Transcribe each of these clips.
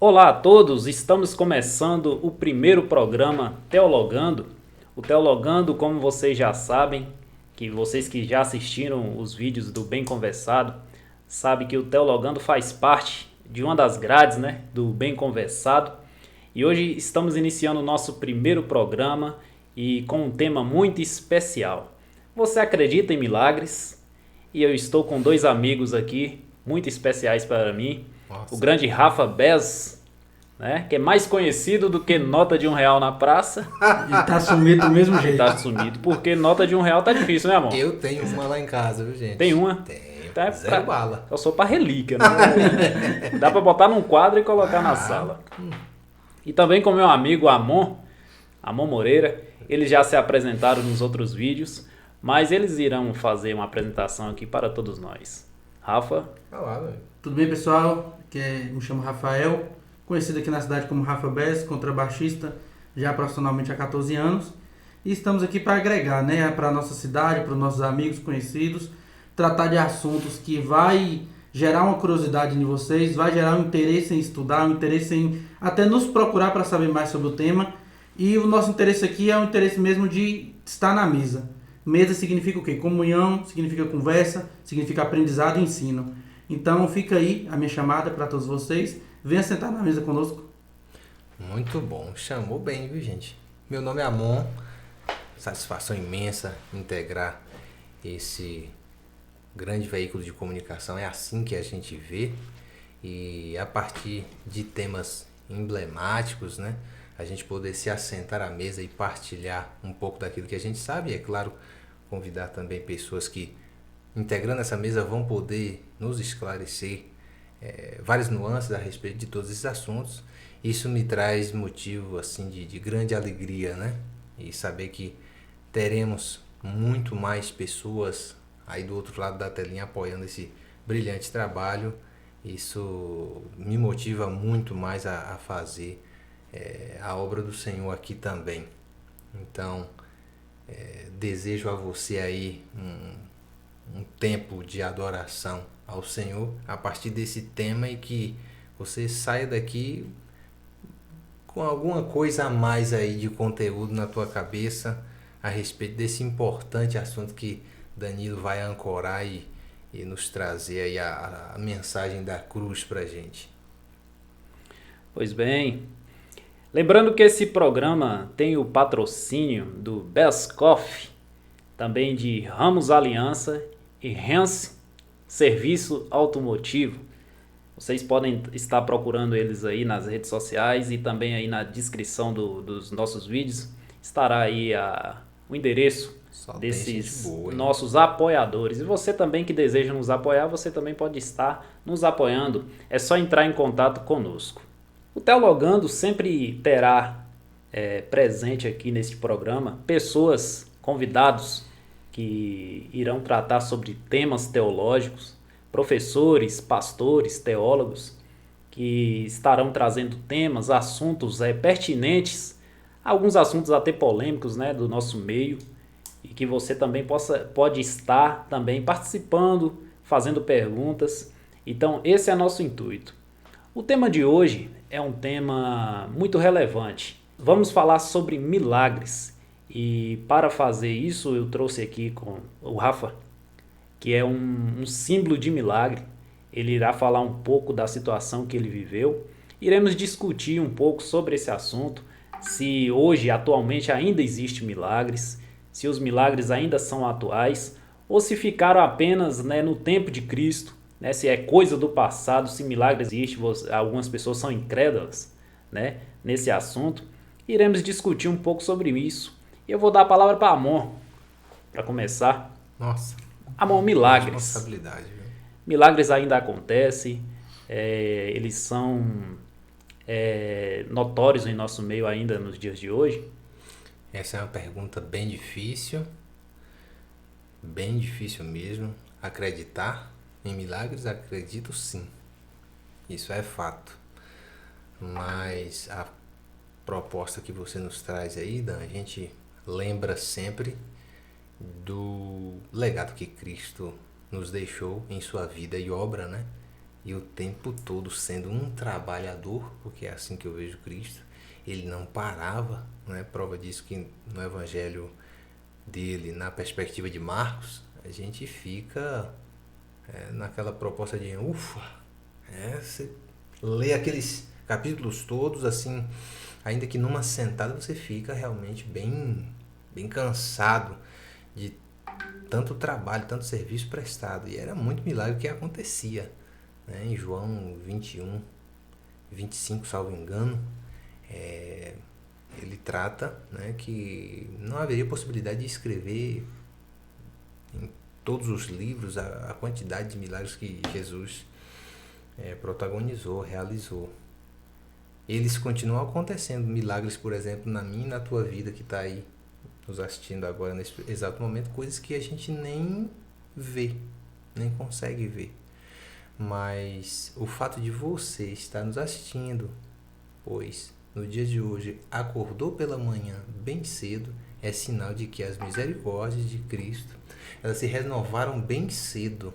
Olá a todos, estamos começando o primeiro programa Teologando. O Teologando, como vocês já sabem, que vocês que já assistiram os vídeos do Bem Conversado, sabem que o Teologando faz parte de uma das grades, do Bem Conversado. E hoje estamos iniciando o nosso primeiro programa e com um tema muito especial. Você acredita em milagres? E eu estou com dois amigos aqui, muito especiais para mim. Nossa. O grande Rafa Bez, que é mais conhecido do que nota de R$ 1 na praça. E tá sumido do mesmo E jeito. tá sumido, porque nota de R$ 1 tá difícil, né, amor? Eu tenho uma lá em casa, viu, gente? Tem uma? Tenho. Então é Zero bala. Eu sou pra relíquia, né? Dá pra botar num quadro e colocar na sala. E também com meu amigo Amon Moreira. Eles já se apresentaram nos outros vídeos, mas eles irão fazer uma apresentação aqui para todos nós. Rafa? Vai lá, velho. Tudo bem, pessoal? Me chamo Rafael, conhecido aqui na cidade como Rafa Bez, contrabaixista, já profissionalmente há 14 anos. E estamos aqui para agregar, para a nossa cidade, para os nossos amigos, conhecidos, tratar de assuntos que vai gerar uma curiosidade em vocês, vai gerar um interesse em estudar, um interesse em até nos procurar para saber mais sobre o tema. E o nosso interesse aqui é o interesse mesmo de estar na mesa. Mesa significa o quê? Comunhão, significa conversa, significa aprendizado e ensino. Então fica aí a minha chamada para todos vocês. Venha sentar na mesa conosco. Muito bom. Chamou bem, viu, gente? Meu nome é Amon. Satisfação imensa integrar esse grande veículo de comunicação. É assim que a gente vê. E a partir de temas emblemáticos, a gente poder se assentar à mesa e partilhar um pouco daquilo que a gente sabe. E, é claro, convidar também pessoas que, integrando essa mesa, vão poder nos esclarecer várias nuances a respeito de todos esses assuntos. Isso me traz motivo assim de grande alegria, E saber que teremos muito mais pessoas aí do outro lado da telinha apoiando esse brilhante trabalho. Isso me motiva muito mais a fazer a obra do Senhor aqui também. Então, desejo a você aí um tempo de adoração ao Senhor a partir desse tema e que você saia daqui com alguma coisa a mais aí de conteúdo na tua cabeça a respeito desse importante assunto que Danilo vai ancorar e nos trazer aí a mensagem da cruz pra gente. Pois bem, lembrando que esse programa tem o patrocínio do Best Coffee, também de Ramos Aliança e Hans Serviço Automotivo. Vocês podem estar procurando eles aí nas redes sociais e também aí na descrição dos nossos vídeos estará aí o endereço desses nossos apoiadores. E você também que deseja nos apoiar, você também pode estar nos apoiando. É só entrar em contato conosco. O Teologando sempre terá presente aqui neste programa pessoas, convidados que irão tratar sobre temas teológicos, professores, pastores, teólogos, que estarão trazendo temas, assuntos pertinentes, alguns assuntos até polêmicos do nosso meio, e que você também pode estar também participando, fazendo perguntas. Então esse é nosso intuito. O tema de hoje é um tema muito relevante. Vamos falar sobre milagres. E para fazer isso eu trouxe aqui com o Rafa, que é um símbolo de milagre. Ele irá falar um pouco da situação que ele viveu. Iremos discutir um pouco sobre esse assunto, se hoje, atualmente, ainda existe milagres, se os milagres ainda são atuais, ou se ficaram apenas no tempo de Cristo, se é coisa do passado, se milagre existe. Algumas pessoas são incrédulas nesse assunto. Iremos discutir um pouco sobre isso. Eu vou dar a palavra para Amon, para começar. Nossa. Amon, milagres. Responsabilidade, viu? Milagres ainda acontecem, eles são notórios em nosso meio ainda nos dias de hoje. Essa é uma pergunta bem difícil mesmo. Acreditar em milagres, acredito sim, isso é fato, mas a proposta que você nos traz aí, Dan, a gente lembra sempre do legado que Cristo nos deixou em sua vida e obra, e o tempo todo sendo um trabalhador, porque é assim que eu vejo Cristo. Ele não parava, não é prova disso que no evangelho dele, na perspectiva de Marcos, a gente fica naquela proposta de ufa, você lê aqueles capítulos todos assim, ainda que numa sentada você fica realmente bem cansado de tanto trabalho, tanto serviço prestado. E era muito milagre que acontecia, né? Em João 21, 25, salvo engano, ele trata, né, que não haveria possibilidade de escrever em todos os livros a quantidade de milagres que Jesus protagonizou, realizou. Eles continuam acontecendo, milagres, por exemplo, na minha e na tua vida que está aí nos assistindo agora nesse exato momento, coisas que a gente nem vê, nem consegue ver. Mas o fato de você estar nos assistindo, pois no dia de hoje acordou pela manhã bem cedo, é sinal de que as misericórdias de Cristo, elas se renovaram bem cedo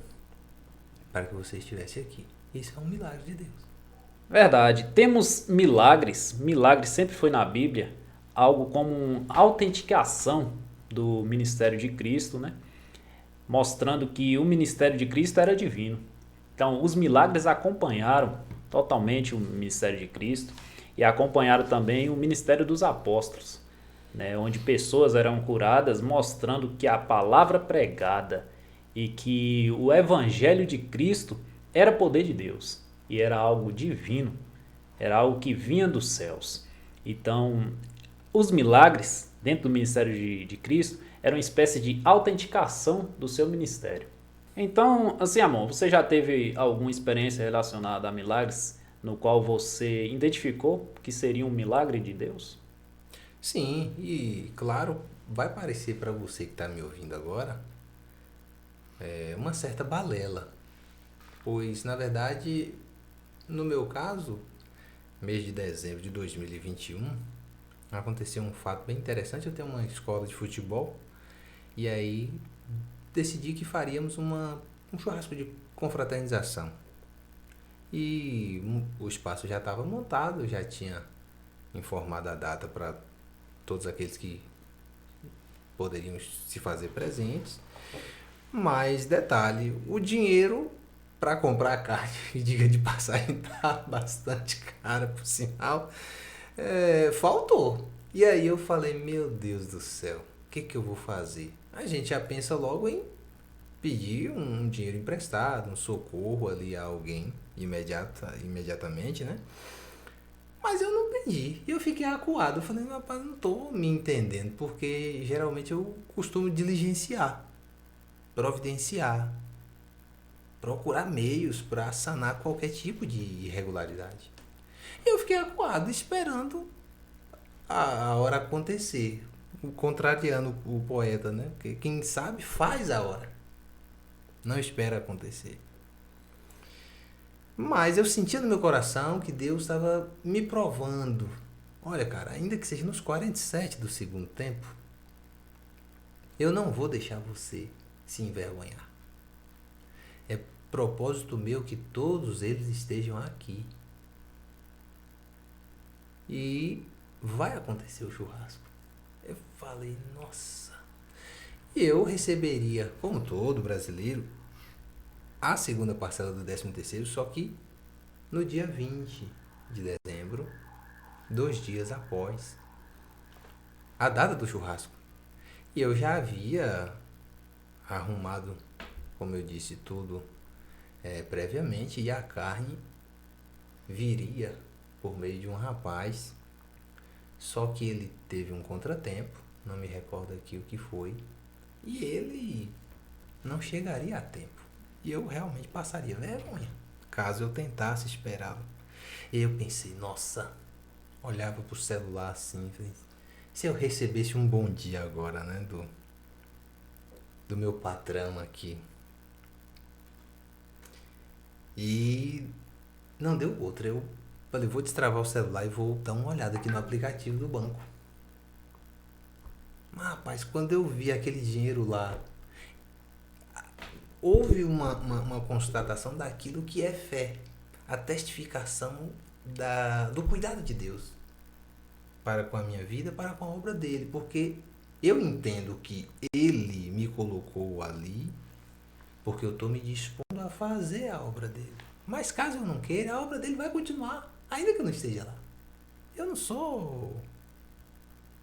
para que você estivesse aqui. Isso é um milagre de Deus. Verdade. Temos milagres. Milagre sempre foi na Bíblia algo como uma autenticação do ministério de Cristo, né? Mostrando que o ministério de Cristo era divino. Então, os milagres acompanharam totalmente o ministério de Cristo e acompanharam também o ministério dos apóstolos, né? Onde pessoas eram curadas, mostrando que a palavra pregada e que o evangelho de Cristo era poder de Deus e era algo divino, era algo que vinha dos céus. Então, os milagres dentro do ministério de Cristo eram uma espécie de autenticação do seu ministério. Então, assim, amor, você já teve alguma experiência relacionada a milagres no qual você identificou que seria um milagre de Deus? Sim, e claro, vai parecer para você que está me ouvindo agora uma certa balela, pois na verdade, no meu caso, mês de dezembro de 2021, aconteceu um fato bem interessante. Eu tenho uma escola de futebol e aí decidi que faríamos um churrasco de confraternização. E o espaço já estava montado, eu já tinha informado a data para todos aqueles que poderiam se fazer presentes. Mas detalhe, o dinheiro para comprar a carne, diga de passagem, tá bastante cara, por sinal, faltou. E aí eu falei, meu Deus do céu, o que eu vou fazer? A gente já pensa logo em pedir um dinheiro emprestado, um socorro ali a alguém imediatamente, né? Mas eu não pedi. E eu fiquei acuado. Eu falei, rapaz, não tô me entendendo, porque geralmente eu costumo diligenciar, providenciar, procurar meios para sanar qualquer tipo de irregularidade. E eu fiquei acuado, esperando a hora acontecer, contrariando o poeta, né? Porque quem sabe faz a hora, não espera acontecer. Mas eu sentia no meu coração que Deus estava me provando. Olha, cara, ainda que seja nos 47 do segundo tempo, eu não vou deixar você se envergonhar. É propósito meu que todos eles estejam aqui. E vai acontecer o churrasco. Eu falei, nossa. Eu receberia, como todo brasileiro, a segunda parcela do 13º, só que no dia 20 de dezembro, 2 dias após a data do churrasco. E eu já havia arrumado, como eu disse, tudo previamente, e a carne viria por meio de um rapaz, só que ele teve um contratempo, não me recordo aqui o que foi, e ele não chegaria a tempo. E eu realmente passaria vergonha caso eu tentasse esperá-lo. E eu pensei, nossa, olhava pro celular assim, falei, se eu recebesse um bom dia agora, né, do meu patrão aqui. E não deu outra. Eu falei, vou destravar o celular e vou dar uma olhada aqui no aplicativo do banco. Mas, rapaz, quando eu vi aquele dinheiro lá, houve uma constatação daquilo que é fé, a testificação do cuidado de Deus para com a minha vida, para com a obra dele, porque eu entendo que ele me colocou ali porque eu estou me dispondo a fazer a obra dele. Mas caso eu não queira, a obra dele vai continuar, ainda que eu não esteja lá. Eu não sou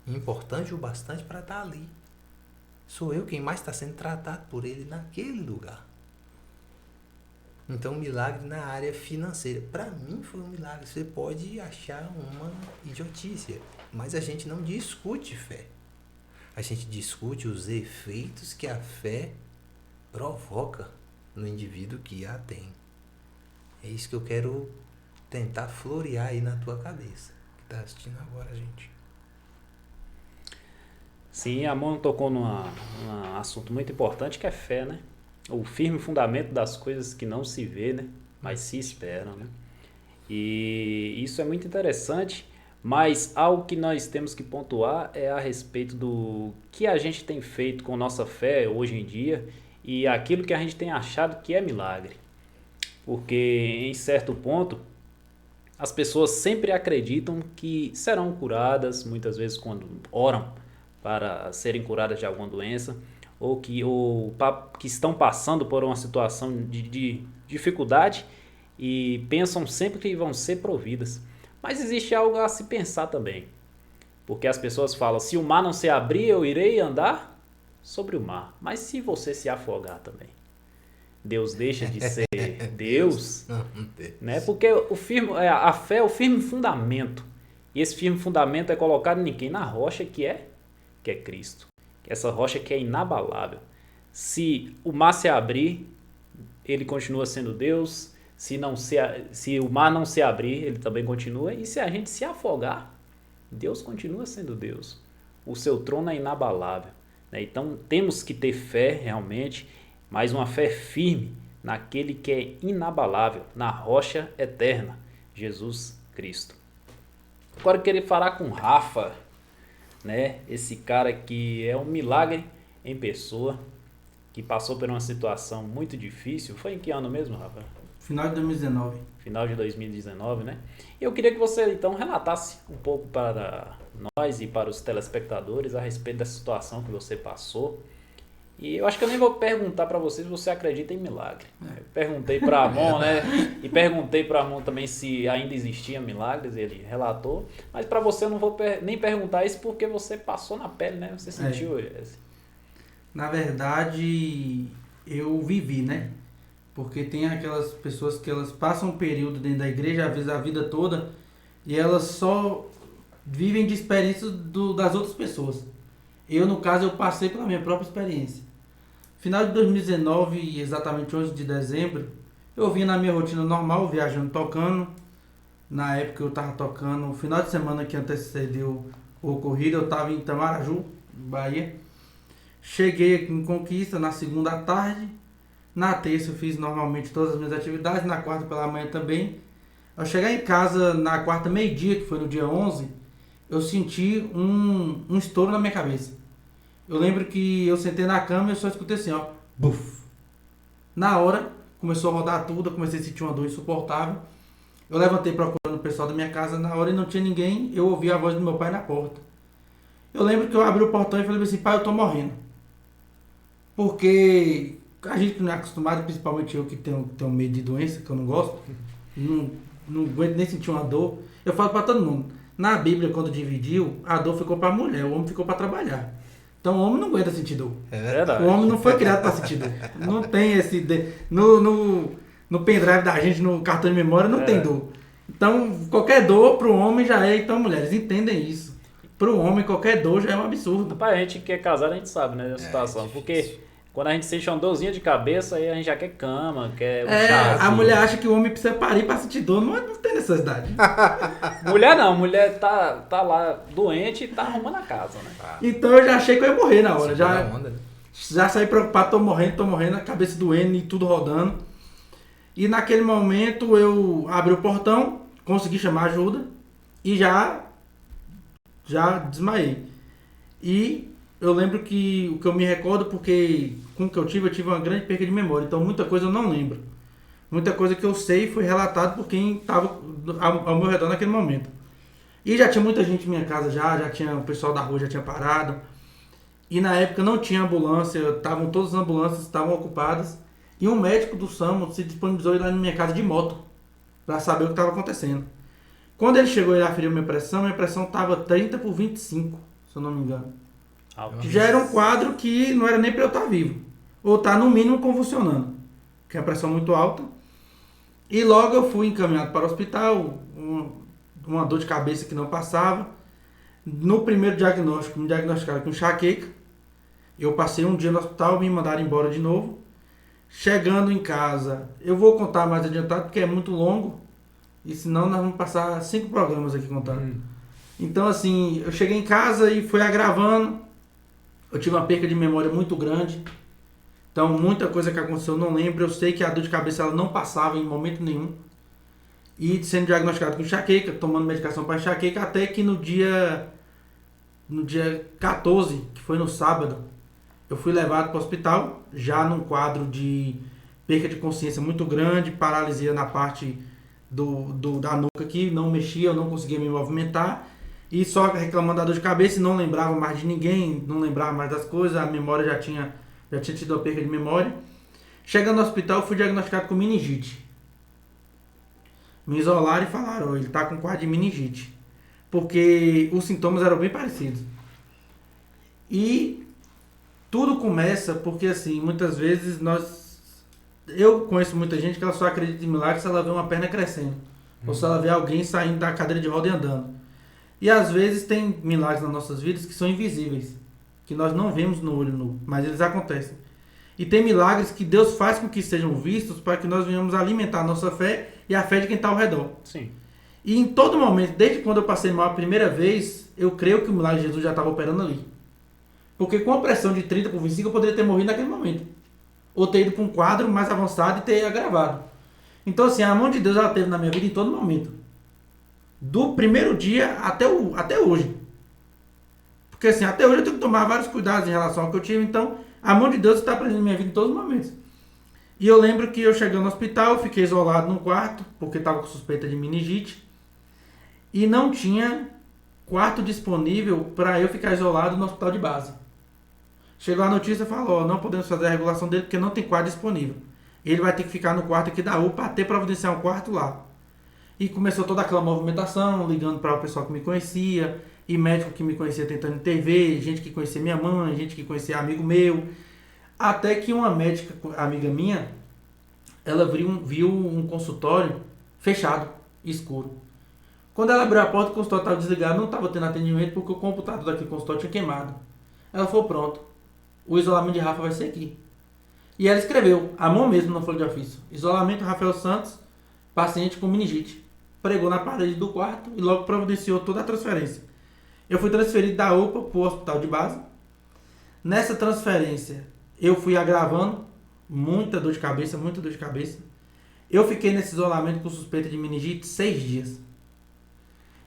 importante o bastante para estar ali. Sou eu quem mais está sendo tratado por ele naquele lugar. Então, um milagre na área financeira. Para mim foi um milagre. Você pode achar uma idiotice, mas a gente não discute fé. A gente discute os efeitos que a fé provoca no indivíduo que a tem. É isso que eu quero tentar florear aí na tua cabeça, que está assistindo agora, gente. Sim, a Mon tocou num assunto muito importante que é fé, né? O firme fundamento das coisas que não se vê, né? Mas se esperam, né? E isso é muito interessante, mas algo que nós temos que pontuar é a respeito do que a gente tem feito com nossa fé hoje em dia e aquilo que a gente tem achado que é milagre. Porque em certo ponto, as pessoas sempre acreditam que serão curadas, muitas vezes quando oram para serem curadas de alguma doença, ou que estão passando por uma situação de dificuldade e pensam sempre que vão ser providas. Mas existe algo a se pensar também, porque as pessoas falam, se o mar não se abrir, eu irei andar sobre o mar. Mas se você se afogar também, Deus deixa de ser Deus, né? Porque a fé é o firme fundamento, e esse firme fundamento é colocado em quem? Na rocha que é Cristo. Essa rocha que é inabalável. Se o mar se abrir, ele continua sendo Deus. Se o mar não se abrir, ele também continua. E se a gente se afogar, Deus continua sendo Deus. O seu trono é inabalável, né? Então temos que ter fé realmente, mas uma fé firme naquele que é inabalável, na rocha eterna, Jesus Cristo. Agora eu queria falar com Rafa, né? Esse cara que é um milagre em pessoa, que passou por uma situação muito difícil. Foi em que ano mesmo, Rafa? Final de 2019. Final de 2019, né? E eu queria que você então relatasse um pouco para nós e para os telespectadores a respeito dessa situação que você passou. E eu acho que eu nem vou perguntar para você se você acredita em milagre. Eu perguntei para Amon, né? E perguntei para Amon também se ainda existiam milagres, ele relatou. Mas para você eu não vou nem perguntar isso porque você passou na pele, né? Você sentiu esse. Na verdade, eu vivi, né? Porque tem aquelas pessoas que elas passam um período dentro da igreja, às vezes a vida toda, e elas só vivem de experiências das outras pessoas. Eu, no caso, eu passei pela minha própria experiência. Final de 2019, exatamente 11 de dezembro, eu vinha na minha rotina normal, viajando, tocando. Na época eu estava tocando, o final de semana que antecedeu o ocorrido, eu estava em Itamaraju, Bahia. Cheguei aqui em Conquista na segunda à tarde. Na terça eu fiz normalmente todas as minhas atividades, na quarta pela manhã também. Ao chegar em casa na quarta meio-dia, que foi no dia 11, eu senti um estouro na minha cabeça. Eu lembro que eu sentei na cama e eu só escutei assim, ó, buf. Na hora, começou a rodar tudo, eu comecei a sentir uma dor insuportável. Eu levantei procurando o pessoal da minha casa na hora e não tinha ninguém, eu ouvi a voz do meu pai na porta. Eu lembro que eu abri o portão e falei assim, pai, eu tô morrendo. Porque a gente que não é acostumado, principalmente eu que tenho medo de doença, que eu não gosto, não aguento nem sentir uma dor. Eu falo para todo mundo, na Bíblia, quando dividiu, a dor ficou para a mulher, o homem ficou para trabalhar. Então o homem não aguenta sentir dor. É verdade. O homem não foi criado para sentir dor. Não tem esse... No pendrive da gente, no cartão de memória, não tem dor. Então, qualquer dor pro homem já é... Então, mulheres, entendem isso. Pro homem, qualquer dor já é um absurdo. Rapaz, a gente que é casado, a gente sabe, né, a situação. Porque quando a gente sente uma dorzinha de cabeça, aí a gente já quer cama, quer um chá. A mulher acha que o homem precisa parir pra sentir dor, não tem necessidade. Mulher não, mulher tá lá doente e tá arrumando a casa, né? Então eu já achei que eu ia morrer na hora. Onda, né? Já saí preocupado, tô morrendo, a cabeça doendo e tudo rodando. E naquele momento eu abri o portão, consegui chamar ajuda e já desmaiei. E eu lembro que o que eu me recordo, porque com o que eu tive uma grande perda de memória. Então muita coisa eu não lembro. Muita coisa que eu sei foi relatado por quem estava ao meu redor naquele momento. E já tinha muita gente em minha casa já tinha, o pessoal da rua já tinha parado. E na época não tinha ambulância, todas as ambulâncias estavam ocupadas. E um médico do SAMU se disponibilizou a ir lá na minha casa de moto para saber o que estava acontecendo. Quando ele chegou e aferiu minha pressão estava 30/25, se eu não me engano. Já era um quadro que não era nem para eu estar vivo. Ou estar no mínimo convulsionando, que é a pressão muito alta. E logo eu fui encaminhado para o hospital, uma dor de cabeça que não passava. No primeiro diagnóstico, me diagnosticaram com enxaqueca. Eu passei um dia no hospital, me mandaram embora de novo. Chegando em casa, eu vou contar mais adiantado porque é muito longo. E senão nós vamos passar 5 programas aqui contando. Então assim, eu cheguei em casa e foi agravando. Eu tive uma perca de memória muito grande. Então muita coisa que aconteceu eu não lembro. Eu sei que a dor de cabeça ela não passava em momento nenhum. E sendo diagnosticado com enxaqueca, tomando medicação para enxaqueca, até que no dia 14, que foi no sábado, eu fui levado para o hospital, já num quadro de perca de consciência muito grande, paralisia na parte da nuca aqui, não mexia, eu não conseguia me movimentar, e só reclamando da dor de cabeça, e não lembrava mais de ninguém, não lembrava mais das coisas, a memória já tinha tido uma perca de memória. Chegando no hospital, eu fui diagnosticado com meningite. Me isolaram e falaram, ele está com quadro de meningite. Porque os sintomas eram bem parecidos. E tudo começa porque, assim, muitas vezes eu conheço muita gente que ela só acredita em milagres se ela vê uma perna crescendo. Ou se ela vê alguém saindo da cadeira de roda e andando. E às vezes tem milagres nas nossas vidas que são invisíveis. Que nós não vemos no olho nu, mas eles acontecem. E tem milagres que Deus faz com que sejam vistos para que nós venhamos alimentar a nossa fé e a fé de quem está ao redor. Sim. E em todo momento, desde quando eu passei mal a primeira vez, eu creio que o milagre de Jesus já estava operando ali. Porque com a pressão de 30/25 eu poderia ter morrido naquele momento. Ou ter ido para um quadro mais avançado e ter agravado. Então assim, a mão de Deus ela teve na minha vida em todo momento. Do primeiro dia até hoje. Porque assim, até hoje eu tenho que tomar vários cuidados em relação ao que eu tive. Então, a mão de Deus está presente na minha vida em todos os momentos. E eu lembro que eu cheguei no hospital, fiquei isolado num quarto, porque estava com suspeita de meningite. E não tinha quarto disponível para eu ficar isolado no hospital de base. Chegou a notícia e falou, não podemos fazer a regulação dele porque não tem quarto disponível. Ele vai ter que ficar no quarto aqui da UPA até providenciar um quarto lá. E começou toda aquela movimentação, ligando para o pessoal que me conhecia, e médico que me conhecia tentando intervir, gente que conhecia minha mãe, gente que conhecia amigo meu. Até que uma médica, amiga minha, ela viu um consultório fechado, escuro. Quando ela abriu a porta, o consultório estava desligado, não estava tendo atendimento porque o computador daquele consultório tinha queimado. Ela falou, pronto, o isolamento de Rafa vai ser aqui. E ela escreveu, a mão mesmo na folha de ofício, isolamento Rafael Santos, paciente com meningite. Pregou na parede do quarto e logo providenciou toda a transferência. Eu fui transferido da UPA para o hospital de base. Nessa transferência, eu fui agravando, muita dor de cabeça. Eu fiquei nesse isolamento com suspeita de meningite 6 dias.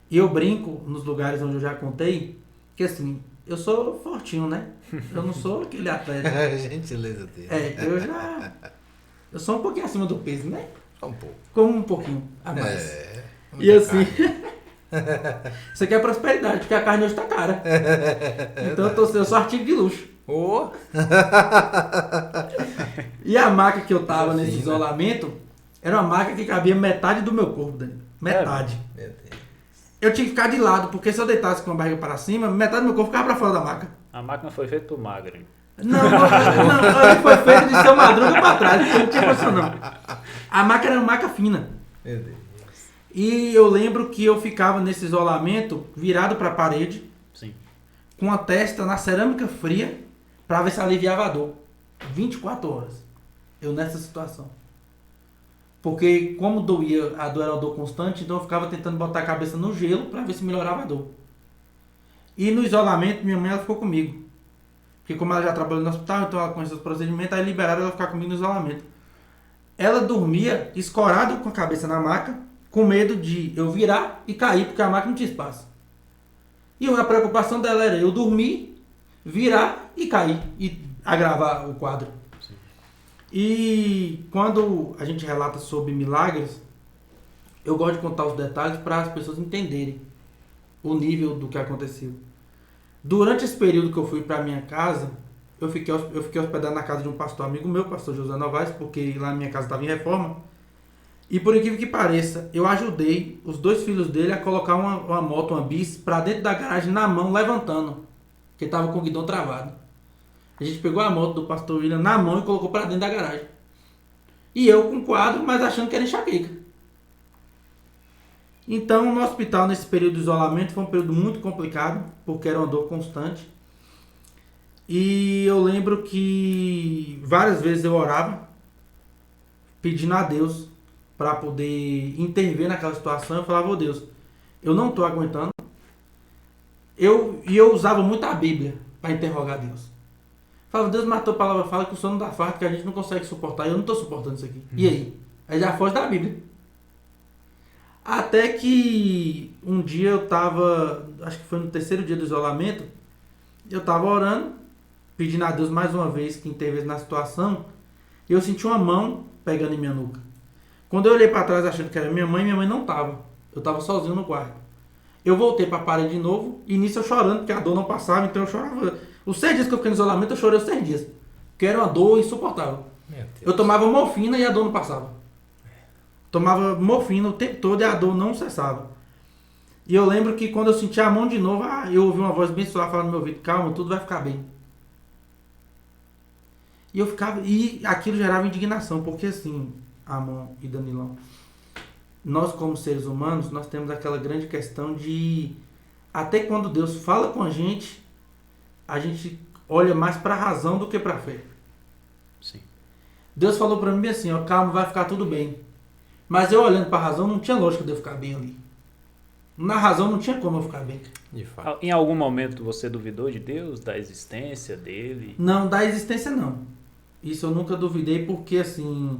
E eu brinco nos lugares onde eu já contei, que assim, eu sou fortinho, né? Eu não sou aquele atleta. Gentileza dele. Eu sou um pouquinho acima do peso, né? Só um pouco. Como um pouquinho a mais. E assim, isso aqui é prosperidade, porque a carne hoje tá cara. Então eu sou artigo de luxo. Oh. E a maca que eu tava nesse isolamento era uma maca que cabia metade do meu corpo, Dani. Metade. Meu Deus. Eu tinha que ficar de lado, porque se eu deitasse com a barriga para cima, metade do meu corpo ficava pra fora da maca. A máquina foi feita por magro. Não, ele foi feito de seu madruga pra trás, não tinha condição não. A maca era uma maca fina. Meu Deus. E eu lembro que eu ficava nesse isolamento, virado para a parede, Sim. com a testa na cerâmica fria, para ver se aliviava a dor. 24 horas. Eu nessa situação. Porque como doía, a dor era uma dor constante, então eu ficava tentando botar a cabeça no gelo para ver se melhorava a dor. E no isolamento, minha mãe ela ficou comigo. Porque como ela já trabalhou no hospital, então ela conhecia os procedimentos, aí liberaram ela ficar comigo no isolamento. Ela dormia escorada com a cabeça na maca, com medo de eu virar e cair, porque a maca não tinha espaço. E a preocupação dela era eu dormir, virar e cair e agravar o quadro. Sim. E quando a gente relata sobre milagres, eu gosto de contar os detalhes para as pessoas entenderem o nível do que aconteceu. Durante esse período que eu fui para minha casa, eu fiquei hospedado na casa de um pastor amigo meu, pastor José Novaes, porque lá na minha casa estava em reforma. E por incrível que pareça, eu ajudei os 2 filhos dele a colocar uma moto, uma bis, para dentro da garagem na mão, levantando, porque estava com o guidão travado. A gente pegou a moto do pastor William na mão e colocou para dentro da garagem. E eu com quadro, mas achando que era enxaqueca. Então, no hospital, nesse período de isolamento, foi um período muito complicado, porque era uma dor constante. E eu lembro que várias vezes eu orava, pedindo a Deus para poder intervir naquela situação. Eu falava, ô Deus, eu não estou aguentando. Eu usava muito a Bíblia para interrogar Deus. Falava, Deus, mas a tua palavra fala que o sono dá farto, que a gente não consegue suportar. Eu não estou suportando isso aqui. E aí? Aí já foge da Bíblia. Até que um dia eu estava, acho que foi no 3º dia do isolamento, eu estava orando, pedindo a Deus mais uma vez que intervesse na situação, e eu senti uma mão pegando em minha nuca. Quando eu olhei para trás achando que era minha mãe não estava. Eu estava sozinho no quarto. Eu voltei para a parede de novo, e nisso eu chorando, porque a dor não passava, então eu chorava. Os 6 dias que eu fiquei no isolamento, eu chorei os 6 dias. Porque era uma dor insuportável. Eu tomava morfina e a dor não passava. Tomava morfina o tempo todo e a dor não cessava. E eu lembro que quando eu senti a mão de novo, eu ouvi uma voz bem suave falando no meu ouvido, calma, tudo vai ficar bem. E eu ficava, e aquilo gerava indignação, porque assim, Amon e Danilão, nós como seres humanos, nós temos aquela grande questão de, até quando Deus fala com a gente olha mais para a razão do que para a fé. Sim. Deus falou para mim assim, ó, calma, vai ficar tudo bem. Mas eu olhando para a razão, não tinha lógica de eu ficar bem ali. Na razão não tinha como eu ficar bem. De fato. Em algum momento você duvidou de Deus, da existência dele? Não, da existência não. Isso eu nunca duvidei, porque assim,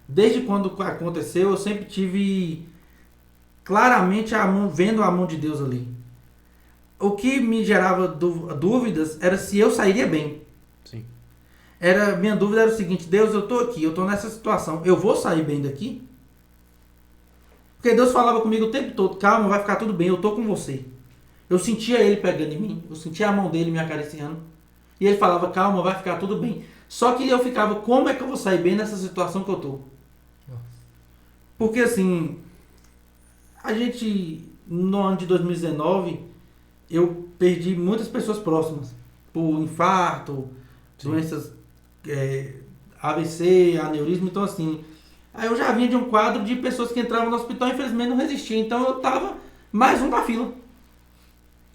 desde quando aconteceu, eu sempre tive claramente vendo a mão de Deus ali. O que me gerava dúvidas era se eu sairia bem. Sim. Minha dúvida era o seguinte, Deus, eu estou aqui, eu estou nessa situação, eu vou sair bem daqui? Porque Deus falava comigo o tempo todo, calma, vai ficar tudo bem, eu estou com você. Eu sentia Ele pegando em mim, eu sentia a mão dele me acariciando. E Ele falava, calma, vai ficar tudo bem. Só que eu ficava, como é que eu vou sair bem nessa situação que eu estou? Porque assim, a gente, no ano de 2019, eu perdi muitas pessoas próximas. Por infarto, doenças AVC, aneurisma, então assim... Aí eu já vinha de um quadro de pessoas que entravam no hospital e infelizmente não resistiam. Então eu tava mais um da fila.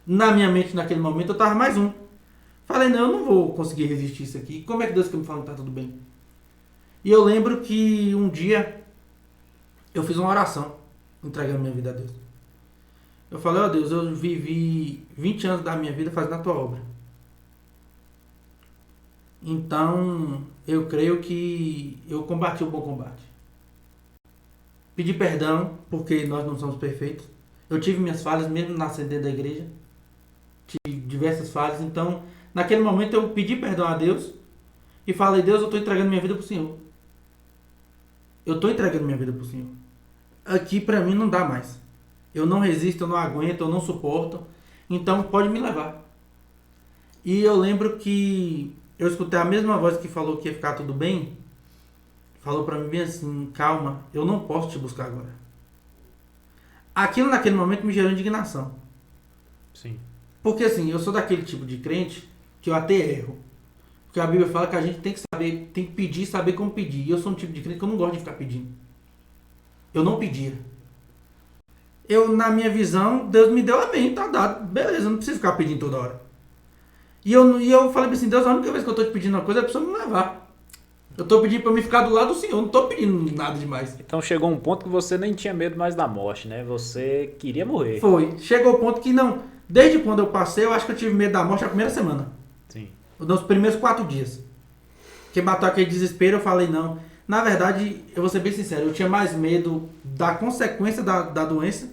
Na minha mente naquele momento eu tava mais um. Falei, não, eu não vou conseguir resistir isso aqui. Como é que Deus quer me falar que tá tudo bem? E eu lembro que um dia eu fiz uma oração, entregando minha vida a Deus. Eu falei, ó Deus, eu vivi 20 anos da minha vida fazendo a tua obra. Então eu creio que eu combati o bom combate. Pedi perdão, porque nós não somos perfeitos. Eu tive minhas falhas, mesmo nascendo dentro da igreja. Tive diversas falhas. Então, naquele momento, eu pedi perdão a Deus. E falei, Deus, eu estou entregando minha vida para o Senhor. Eu estou entregando minha vida para o Senhor. Aqui, para mim, não dá mais. Eu não resisto, eu não aguento, eu não suporto. Então, pode me levar. E eu lembro que eu escutei a mesma voz que falou que ia ficar tudo bem. Falou pra mim bem assim, calma, eu não posso te buscar agora. Aquilo naquele momento me gerou indignação. Sim. Porque assim, eu sou daquele tipo de crente que eu até erro. Porque a Bíblia fala que a gente tem que saber, tem que pedir e saber como pedir. E eu sou um tipo de crente que eu não gosto de ficar pedindo. Eu não pedia. Na minha visão, Deus me deu amém, tá dado. Beleza, eu não preciso ficar pedindo toda hora. E eu falei assim, Deus, a única vez que eu tô te pedindo uma coisa é pra você me levar. Eu tô pedindo pra me ficar do lado do Senhor, não tô pedindo nada demais. Então chegou um ponto que você nem tinha medo mais da morte, né? Você queria morrer. Foi. Chegou o ponto que não. Desde quando eu passei, eu acho que eu tive medo da morte a primeira semana. Sim. Nos primeiros 4 dias. Que bateu aquele desespero, eu falei, não. Na verdade, eu vou ser bem sincero, eu tinha mais medo da consequência da doença,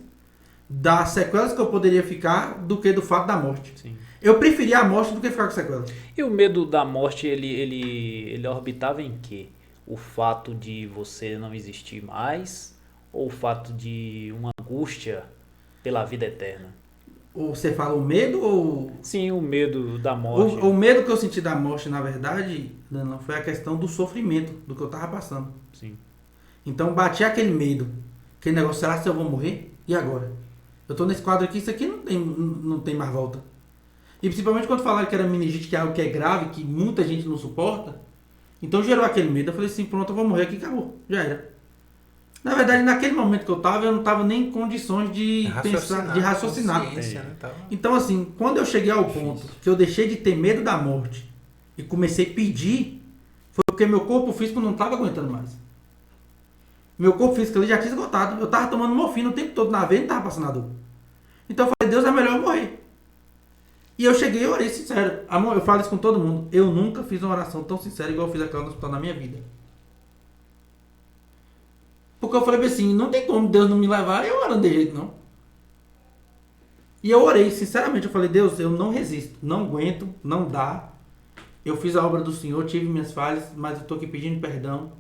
das sequelas que eu poderia ficar, do que do fato da morte. Sim. Eu preferia a morte do que ficar com sequela. E o medo da morte, ele orbitava em quê? O fato de você não existir mais ou o fato de uma angústia pela vida eterna? Ou você fala o medo ou... Sim, o medo da morte. O medo que eu senti da morte, na verdade, não foi a questão do sofrimento, do que eu tava passando. Sim. Então batia aquele medo. Aquele negócio, será que eu vou morrer? E agora? Eu tô nesse quadro aqui, isso aqui não tem mais volta. E principalmente quando falaram que era meningite, que é algo que é grave, que muita gente não suporta. Então gerou aquele medo. Eu falei assim, pronto, eu vou morrer aqui, acabou. Já era. Na verdade, naquele momento que eu não tava nem em condições de pensar, de raciocinar. Né? Então assim, quando eu cheguei ao ponto que eu deixei de ter medo da morte e comecei a pedir, foi porque meu corpo físico não estava aguentando mais. Meu corpo físico ali já tinha esgotado. Eu tava tomando morfina o tempo todo na veia e não tava passando a dor. Então eu falei, Deus, é melhor eu morrer. E eu cheguei e orei sincero. Amor, eu falo isso com todo mundo. Eu nunca fiz uma oração tão sincera igual eu fiz aquela no hospital na minha vida. Porque eu falei assim, não tem como Deus não me levar, eu oro de jeito não. E eu orei, sinceramente, eu falei, Deus, eu não resisto, não aguento, não dá. Eu fiz a obra do Senhor, tive minhas falhas, mas eu tô aqui pedindo perdão.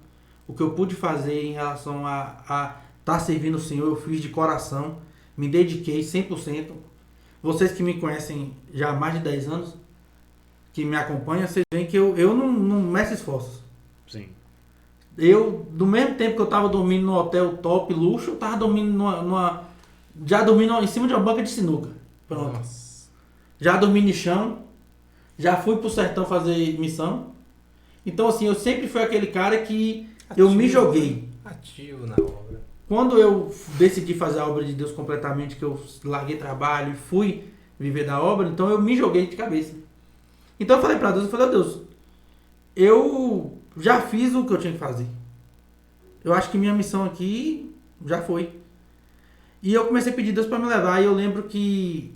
O que eu pude fazer em relação a estar servindo o Senhor, eu fiz de coração, me dediquei 100%. Vocês que me conhecem já há mais de 10 anos, que me acompanham, vocês veem que eu não meço esforços. Sim. Eu, do mesmo tempo que eu tava dormindo no hotel top, luxo, eu tava dormindo já dormindo em cima de uma banca de sinuca. Pronto. Nossa. Já dormi no chão, já fui pro sertão fazer missão. Então assim, eu sempre fui aquele cara que eu me joguei. Ativo na obra. Quando eu decidi fazer a obra de Deus completamente, que eu larguei trabalho e fui viver da obra, então eu me joguei de cabeça. Então eu falei pra Deus, Deus, eu já fiz o que eu tinha que fazer. Eu acho que minha missão aqui já foi. E eu comecei a pedir Deus para me levar. E eu lembro que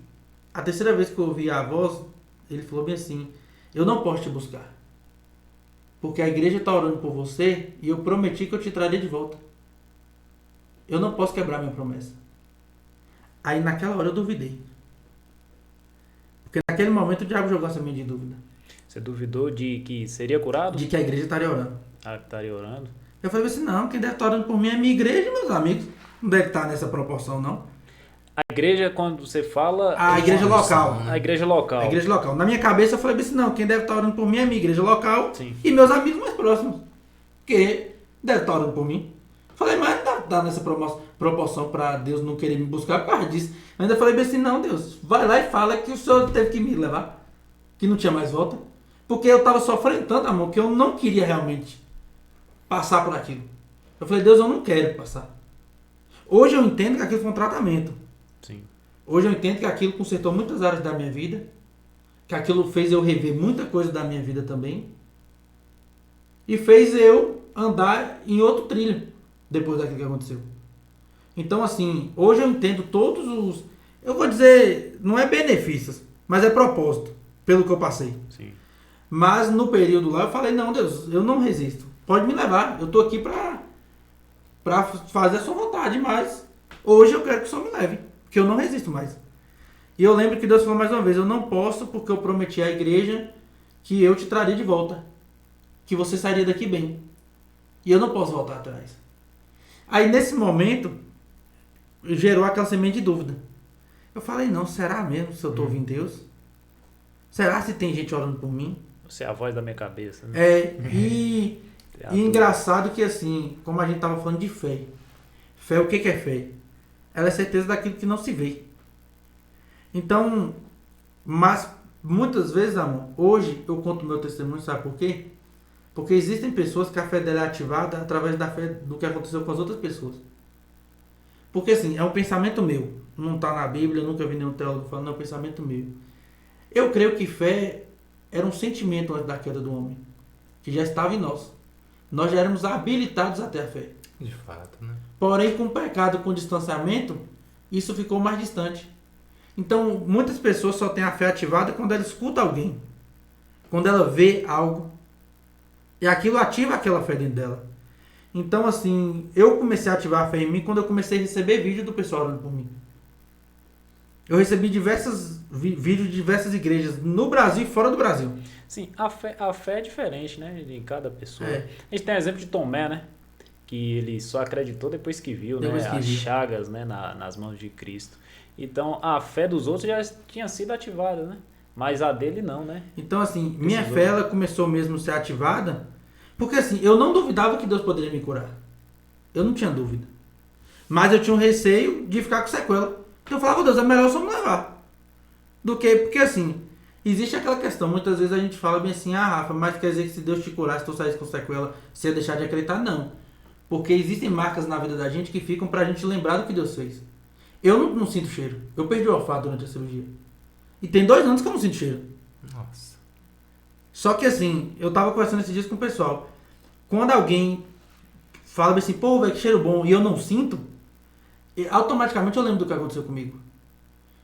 a terceira vez que eu ouvi a voz, ele falou bem assim, eu não posso te buscar. Porque a igreja está orando por você e eu prometi que eu te traria de volta. Eu não posso quebrar minha promessa. Aí naquela hora eu duvidei. Porque naquele momento o diabo jogou essa minha de dúvida. Você duvidou de que seria curado? De que a igreja estaria orando. Ah, estaria orando? Eu falei assim, não, quem deve estar orando por mim é a minha igreja e meus amigos. Não deve estar nessa proporção, não. A igreja, quando você fala... A igreja local. A igreja local. A igreja local. Na minha cabeça eu falei assim, não, quem deve estar orando por mim é a minha igreja local. Sim. E meus amigos mais próximos. Que deve estar orando por mim. Falei, mas não dá nessa proporção para Deus não querer me buscar por causa disso. Eu ainda falei assim, não, Deus, vai lá e fala que o Senhor teve que me levar. Que não tinha mais volta. Porque eu estava sofrendo tanto, amor, que eu não queria realmente passar por aquilo. Eu falei, Deus, eu não quero passar. Hoje eu entendo que aquilo foi um tratamento. Sim. Hoje eu entendo que aquilo consertou muitas áreas da minha vida. Que aquilo fez eu rever muita coisa da minha vida também. E fez eu andar em outro trilho depois daquilo que aconteceu. Então, assim, hoje eu entendo todos os... Eu vou dizer, não é benefícios, mas é propósito, pelo que eu passei. Sim. Mas no período lá eu falei, não, Deus, eu não resisto. Pode me levar, eu tô aqui pra fazer a sua vontade, mas hoje eu quero que o Senhor me leve, porque eu não resisto mais. E eu lembro que Deus falou mais uma vez, eu não posso porque eu prometi à igreja que eu te traria de volta, que você sairia daqui bem. E eu não posso voltar atrás. Aí nesse momento, gerou aquela semente de dúvida. Eu falei, não, será mesmo se eu tô ouvindo Deus? Será se tem gente orando por mim? Você é a voz da minha cabeça, né? E engraçado que assim, como a gente tava falando de fé. Fé, o que é fé? Ela é certeza daquilo que não se vê. Então, mas muitas vezes, amor, hoje eu conto meu testemunho, sabe por quê? Porque existem pessoas que a fé dela é ativada através da fé do que aconteceu com as outras pessoas. Porque assim, é um pensamento meu. Não está na Bíblia, eu nunca vi nenhum teólogo falando, é um pensamento meu. Eu creio que fé era um sentimento antes da queda do homem, que já estava em nós. Nós já éramos habilitados até a fé. De fato, né? Porém, com o pecado, com o distanciamento, isso ficou mais distante. Então, muitas pessoas só têm a fé ativada quando ela escuta alguém. Quando ela vê algo. E aquilo ativa aquela fé dentro dela. Então, assim, eu comecei a ativar a fé em mim quando eu comecei a receber vídeo do pessoal orando por mim. Eu recebi diversos vídeos de diversas igrejas no Brasil e fora do Brasil. Sim, a fé é diferente, né? Em cada pessoa. É. A gente tem o exemplo de Tomé, né? Que ele só acreditou depois que viu, Depois né? que As viu. chagas, né? Nas mãos de Cristo. Então, a fé dos outros já tinha sido ativada, né? Mas a dele não, né? Então, assim, minha Precisou. fé ela começou mesmo a ser ativada, porque assim, eu não duvidava que Deus poderia me curar. Eu não tinha dúvida. Mas eu tinha um receio de ficar com sequela. Então eu falava, Deus, é melhor só me levar. Do que, porque assim, existe aquela questão, muitas vezes a gente fala bem assim, Rafa, mas quer dizer que se Deus te curar, se tu saísse com sequela, você ia deixar de acreditar? Não. Porque existem marcas na vida da gente que ficam pra gente lembrar do que Deus fez. Eu não sinto cheiro. Eu perdi o olfato durante a cirurgia. E tem 2 anos que eu não sinto cheiro. Nossa. Só que assim, eu tava conversando esses dias com o pessoal. Quando alguém fala assim, pô, velho, que cheiro bom, e eu não sinto, automaticamente eu lembro do que aconteceu comigo.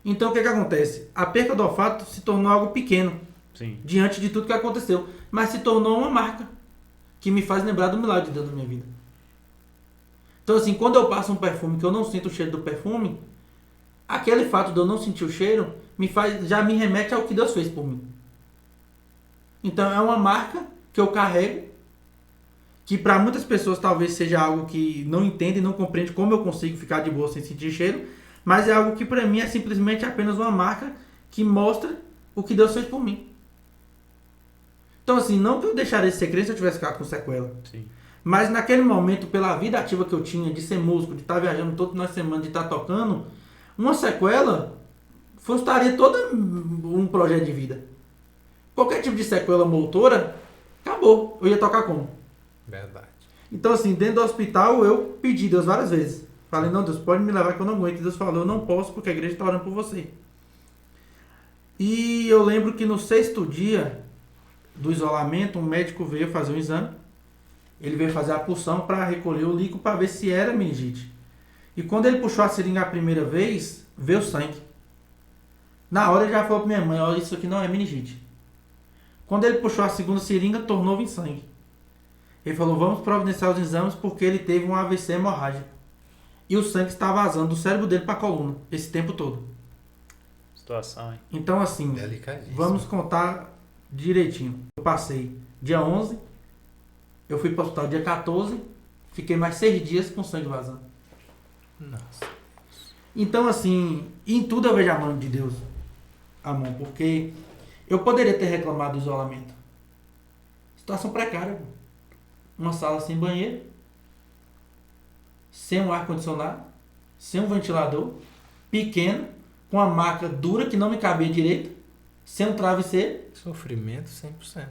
Então o que acontece? A perca do olfato se tornou algo pequeno, Sim. diante de tudo que aconteceu. Mas se tornou uma marca que me faz lembrar do milagre de Deus na minha vida. Então assim, quando eu passo um perfume que eu não sinto o cheiro do perfume, aquele fato de eu não sentir o cheiro já me remete ao que Deus fez por mim. Então é uma marca que eu carrego, que para muitas pessoas talvez seja algo que não entende e não compreende como eu consigo ficar de boa sem sentir cheiro, mas é algo que para mim é simplesmente apenas uma marca que mostra o que Deus fez por mim. Então assim, não que eu deixaria de ser crente se eu tivesse ficado com sequela. Sim. Mas naquele momento, pela vida ativa que eu tinha, de ser músico, de estar viajando todo final de semana, de estar tocando, uma sequela frustraria todo um projeto de vida. Qualquer tipo de sequela motora, acabou. Eu ia tocar como? Verdade. Então assim, dentro do hospital eu pedi Deus várias vezes. Falei, não, Deus, pode me levar que eu não aguento. E Deus falou, eu não posso porque a igreja está orando por você. E eu lembro que no 6º dia do isolamento, um médico veio fazer um exame. Ele veio fazer a punção para recolher o líquido para ver se era meningite. E quando ele puxou a seringa a primeira vez, veio sangue. Na hora ele já falou para minha mãe, olha, isso aqui não é meningite. Quando ele puxou a segunda seringa, tornou em sangue. Ele falou, vamos providenciar os exames porque ele teve um AVC hemorrágico. E o sangue está vazando do cérebro dele para a coluna, esse tempo todo. Situação, hein? Então assim, Delicadíssimo. vamos contar direitinho. Eu passei dia 11, eu fui para o hospital dia 14, fiquei mais 6 dias com sangue vazando. Nossa. Então assim, em tudo eu vejo a mão de Deus, amor, porque eu poderia ter reclamado do isolamento. Situação precária, pô. Uma sala sem banheiro, sem um ar-condicionado, sem um ventilador, pequeno, com uma maca dura que não me cabia direito, sem um travesseiro. Sofrimento 100%.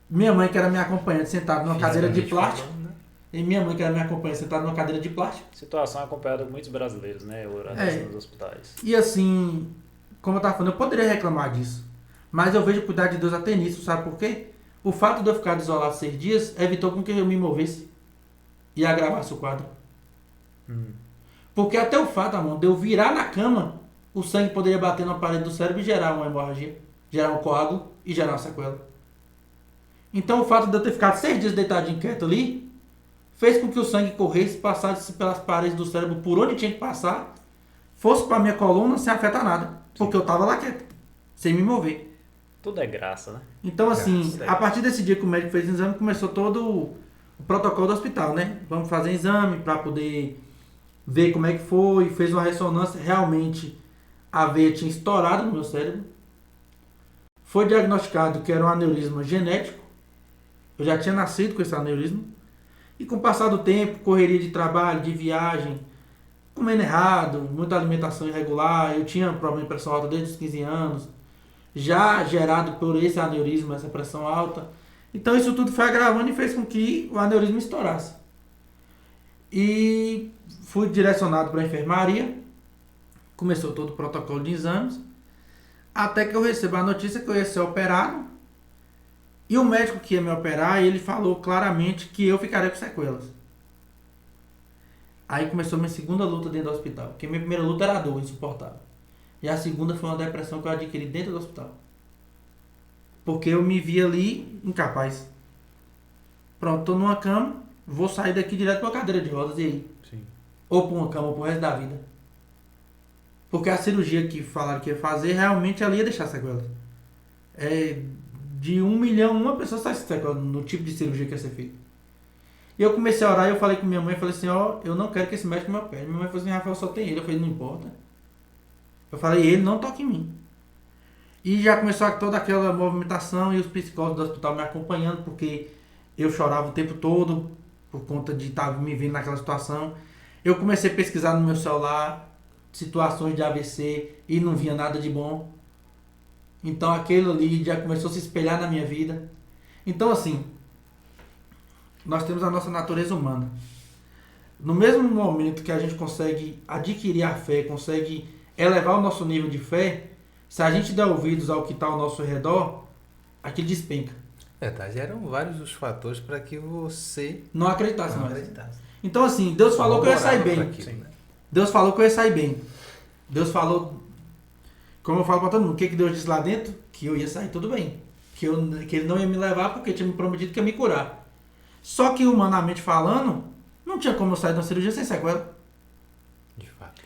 Minha mãe, que era minha acompanhante, sentada numa cadeira de Fisicamente plástico. falando, né? E minha mãe, que era minha acompanhante, sentada numa cadeira de plástico. Situação acompanhada por muitos brasileiros, né? Orando nos hospitais. E assim, como eu estava falando, eu poderia reclamar disso. Mas eu vejo o cuidado de Deus até nisso, sabe por quê? O fato de eu ficar isolado 6 dias evitou com que eu me movesse e agravasse o quadro. Porque até o fato, amor, de eu virar na cama, o sangue poderia bater na parede do cérebro e gerar uma hemorragia, gerar um coágulo e gerar uma sequela. Então o fato de eu ter ficado 6 dias deitadinho quieto ali, fez com que o sangue corresse, passasse pelas paredes do cérebro por onde tinha que passar, fosse para minha coluna sem afetar nada. Porque eu estava lá quieto, sem me mover. Tudo é graça, né? Então assim, Graças a Deus. a partir desse dia que o médico fez o exame, começou todo o protocolo do hospital, né? Vamos fazer exame para poder ver como é que foi, fez uma ressonância, realmente a veia tinha estourado no meu cérebro. Foi diagnosticado que era um aneurisma genético. Eu já tinha nascido com esse aneurisma. E com o passar do tempo, correria de trabalho, de viagem, comendo errado, muita alimentação irregular, eu tinha problema de pressão alta desde os 15 anos, já gerado por esse aneurisma, essa pressão alta. Então isso tudo foi agravando e fez com que o aneurisma estourasse. E fui direcionado para a enfermaria, começou todo o protocolo de exames, até que eu recebo a notícia que eu ia ser operado, e o médico que ia me operar, ele falou claramente que eu ficaria com sequelas. Aí começou minha segunda luta dentro do hospital, porque minha primeira luta era a dor insuportável. E a segunda foi uma depressão que eu adquiri dentro do hospital. Porque eu me vi ali incapaz. Pronto, tô numa cama, vou sair daqui direto pra uma cadeira de rodas, e aí? Sim. Ou pra uma cama pro resto da vida. Porque a cirurgia que falaram que ia fazer, realmente ela ia deixar sequelas. De 1 milhão, uma pessoa sai sequela no tipo de cirurgia que ia ser feita. E eu comecei a orar e eu falei com minha mãe, falei assim, eu não quero que esse médico me opere. Minha mãe falou assim, Rafael, só tem ele. Eu falei, não importa. Eu falei, ele não toca em mim. E já começou toda aquela movimentação e os psicólogos do hospital me acompanhando, porque eu chorava o tempo todo por conta de estar me vendo naquela situação. Eu comecei a pesquisar no meu celular situações de AVC e não via nada de bom. Então aquilo ali já começou a se espelhar na minha vida. Então assim, nós temos a nossa natureza humana. No mesmo momento que a gente consegue adquirir a fé, consegue elevar o nosso nível de fé, se a gente der ouvidos ao que está ao nosso redor, aquilo despenca. Verdade, eram vários os fatores para que você Não acreditasse não mais. acreditasse. Então assim, Deus falou que eu ia sair bem. Aquilo, né? Deus falou que eu ia sair bem. Deus falou, como eu falo para todo mundo, o que Deus disse lá dentro? Que eu ia sair tudo bem. Que Ele não ia me levar porque tinha me prometido que ia me curar. Só que humanamente falando, não tinha como eu sair da cirurgia sem sequela. De fato.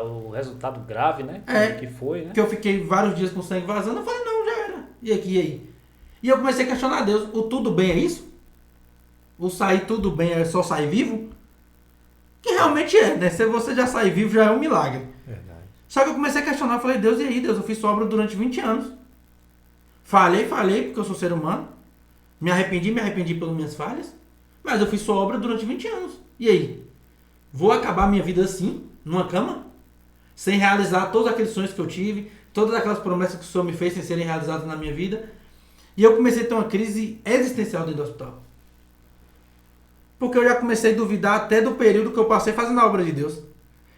O resultado grave, né? Que foi, né? Que eu fiquei vários dias com sangue vazando, eu falei, não, já era. E aqui, e aí? E eu comecei a questionar a Deus, o tudo bem é isso? O sair tudo bem é só sair vivo? Que realmente é, né? Se você já sair vivo já é um milagre. Verdade. Só que eu comecei a questionar, falei, Deus, e aí, Deus, eu fiz sua obra durante 20 anos. Falhei, porque eu sou ser humano. Me arrependi pelas minhas falhas. Mas eu fiz sua obra durante 20 anos. E aí? Vou acabar minha vida assim, numa cama? Sem realizar todos aqueles sonhos que eu tive, todas aquelas promessas que o Senhor me fez sem serem realizadas na minha vida. E eu comecei a ter uma crise existencial dentro do hospital. Porque eu já comecei a duvidar até do período que eu passei fazendo a obra de Deus.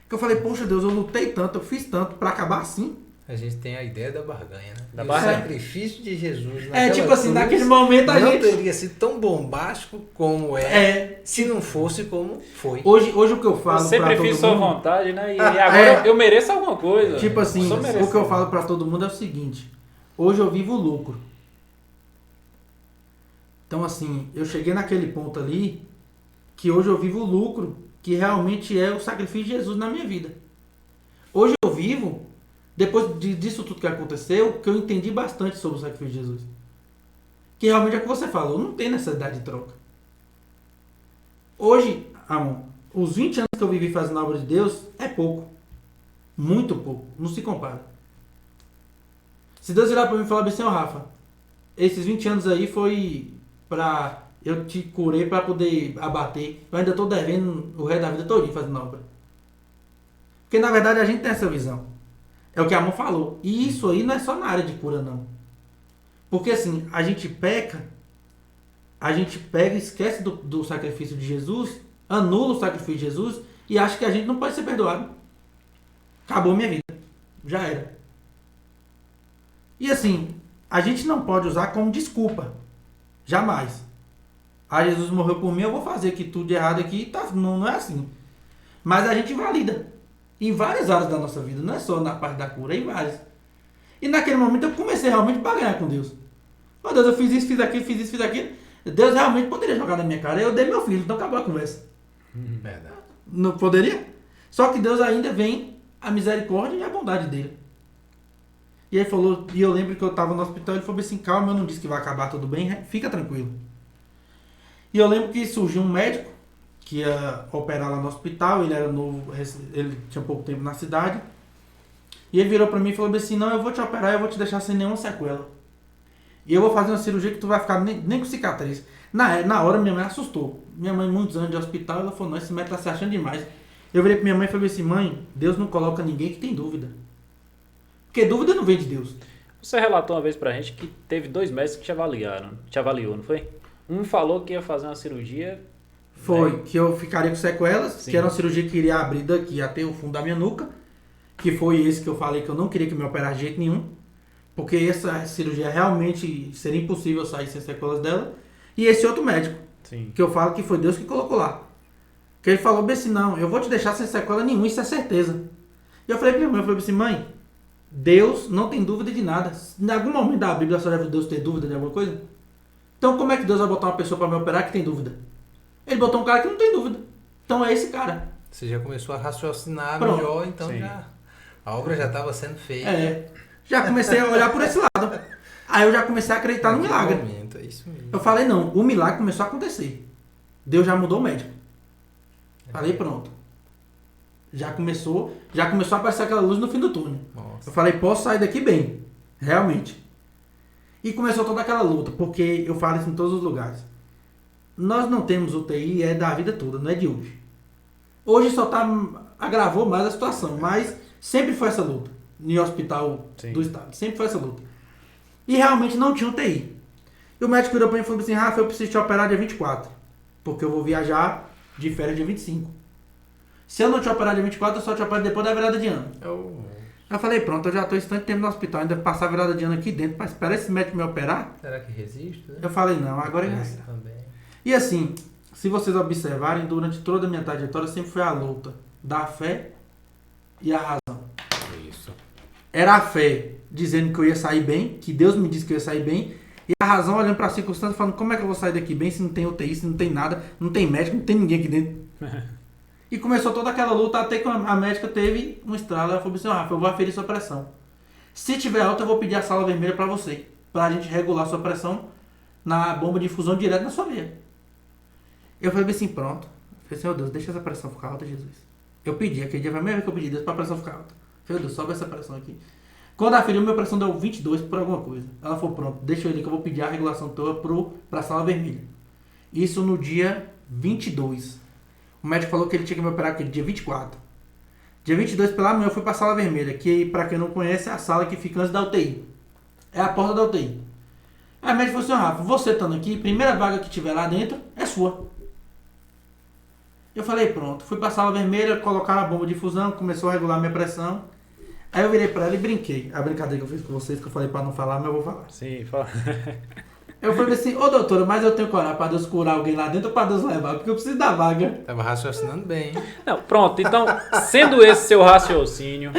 Que eu falei, poxa Deus, eu lutei tanto, eu fiz tanto para acabar assim. A gente tem a ideia da barganha, né? Da E barganha. O sacrifício de Jesus Tipo assim, cruz naquele momento a não gente... teria sido tão bombástico como se não fosse como foi. Hoje o que eu falo Eu sempre pra todo fiz sua mundo... vontade, né? E agora eu mereço alguma coisa. Tipo assim, Só mereço. o que eu falo pra todo mundo é o seguinte. Hoje eu vivo o lucro. Então assim, eu cheguei naquele ponto ali que hoje eu vivo o lucro, que realmente é o sacrifício de Jesus na minha vida. Hoje eu vivo, depois disso tudo que aconteceu, que eu entendi bastante sobre o sacrifício de Jesus. Que realmente é o que você falou, não tem necessidade de troca. Hoje, amor, os 20 anos que eu vivi fazendo a obra de Deus é pouco. Muito pouco. Não se compara. Se Deus virar para mim e falar assim, Rafa, esses 20 anos aí foi pra... Eu te curei para poder abater. Eu ainda estou devendo o resto da vida todinha fazendo a obra. Porque na verdade a gente tem essa visão. É o que a Amon falou. E isso aí não é só na área de cura, não. Porque assim, a gente pega e esquece do sacrifício de Jesus, anula o sacrifício de Jesus e acha que a gente não pode ser perdoado. Acabou minha vida. Já era. E assim, a gente não pode usar como desculpa. Jamais. Jesus morreu por mim, eu vou fazer aqui tudo de errado aqui. Tá, não é assim. Mas a gente valida. Em várias áreas da nossa vida. Não é só na parte da cura, é em várias. E naquele momento eu comecei realmente a ganhar com Deus. Oh Deus, eu fiz isso, fiz aquilo, fiz isso, fiz aquilo. Deus realmente poderia jogar na minha cara. Eu dei meu filho, então acabou a conversa. Verdade. Não poderia? Só que Deus ainda vem a misericórdia e a bondade dele. E ele falou, e eu lembro que eu estava no hospital, ele falou assim, calma, eu não disse que vai acabar tudo bem, fica tranquilo. E eu lembro que surgiu um médico que ia operar lá no hospital, ele era novo, ele tinha pouco tempo na cidade. E ele virou pra mim e falou assim, não, eu vou te operar, eu vou te deixar sem nenhuma sequela. E eu vou fazer uma cirurgia que tu vai ficar nem com cicatriz. Na hora minha mãe assustou. Minha mãe, muitos anos de hospital, ela falou, não, esse médico tá se achando demais. Eu virei pra minha mãe e falei assim, mãe, Deus não coloca ninguém que tem dúvida. Porque dúvida não vem de Deus. Você relatou uma vez pra gente que teve 2 médicos que te avaliou, não foi? Um falou que ia fazer uma cirurgia... Foi, que eu ficaria com sequelas, Sim. que era uma cirurgia que iria abrir daqui até o fundo da minha nuca, que foi esse que eu falei que eu não queria que me operasse de jeito nenhum, porque essa cirurgia realmente seria impossível sair sem sequelas dela, e esse outro médico, Sim. que eu falo que foi Deus que colocou lá, que ele falou bem assim, não, eu vou te deixar sem sequela nenhuma, isso é certeza. E eu falei pra minha mãe, eu falei assim, mãe, Deus não tem dúvida de nada. Em algum momento da Bíblia só já viu Deus ter dúvida de alguma coisa? Então como é que Deus vai botar uma pessoa para me operar que tem dúvida? Ele botou um cara que não tem dúvida. Então é esse cara. Você já começou a raciocinar Pronto. melhor, então Sim. já A obra já estava sendo feita. Já comecei a olhar por esse lado. Aí eu já comecei a acreditar no milagre. Momento, é isso mesmo. Eu falei, não, o milagre começou a acontecer. Deus já mudou o médico. Falei, pronto. Já começou a aparecer aquela luz no fim do túnel. Nossa. Eu falei, posso sair daqui bem. Realmente. E começou toda aquela luta, porque eu falo isso em todos os lugares. Nós não temos UTI, é da vida toda, não é de hoje. Hoje só agravou mais a situação, mas sempre foi essa luta. No hospital do estado, sempre foi essa luta. E realmente não tinha UTI. E o médico virou para mim e falou assim, Rafa, eu preciso te operar dia 24, porque eu vou viajar de férias dia 25. Se eu não te operar dia 24, eu só te opero depois da virada de ano. Eu falei, pronto, eu já estou esse tanto tempo no hospital, ainda passar a virada de ano aqui dentro, para esperar esse médico me operar. Será que resiste? Né? Eu falei, não, agora já era. E assim, se vocês observarem, durante toda a minha trajetória sempre foi a luta da fé e a razão. Isso. Era a fé dizendo que eu ia sair bem, que Deus me disse que eu ia sair bem, e a razão olhando para a circunstância falando, como é que eu vou sair daqui bem se não tem UTI, se não tem nada, não tem médico, não tem ninguém aqui dentro. E começou toda aquela luta até que a médica teve um estralo. Ela falou assim, Rafa, eu vou aferir sua pressão. Se tiver alta, eu vou pedir a sala vermelha para você, para a gente regular sua pressão na bomba de infusão direto na sua veia. Eu falei assim, pronto. Eu falei assim, Deus, deixa essa pressão ficar alta, Jesus. Eu pedi, aquele dia foi a mesma vez que eu pedi Deus para a pressão ficar alta. Eu falei, Deus, sobe essa pressão aqui. Quando aferiu, minha pressão deu 22 por alguma coisa. Ela falou, pronto, deixa eu ir que eu vou pedir a regulação toda para a sala vermelha. Isso no dia 22. O médico falou que ele tinha que me operar aquele dia 24. Dia 22 pela manhã eu fui para a sala vermelha, que para quem não conhece é a sala que fica antes da UTI. É a porta da UTI. Aí o médico falou assim, Rafa, você estando aqui, primeira vaga que tiver lá dentro é sua. Eu falei, pronto. Fui para a sala vermelha, colocaram a bomba de infusão, começou a regular minha pressão. Aí eu virei para ela e brinquei. A brincadeira que eu fiz com vocês, que eu falei para não falar, mas eu vou falar. Sim, fala. Eu falei assim, ô doutora, mas eu tenho coragem para Deus curar alguém lá dentro ou para Deus levar? Porque eu preciso da vaga. Tava raciocinando bem, hein? Não, pronto, então, sendo esse seu raciocínio,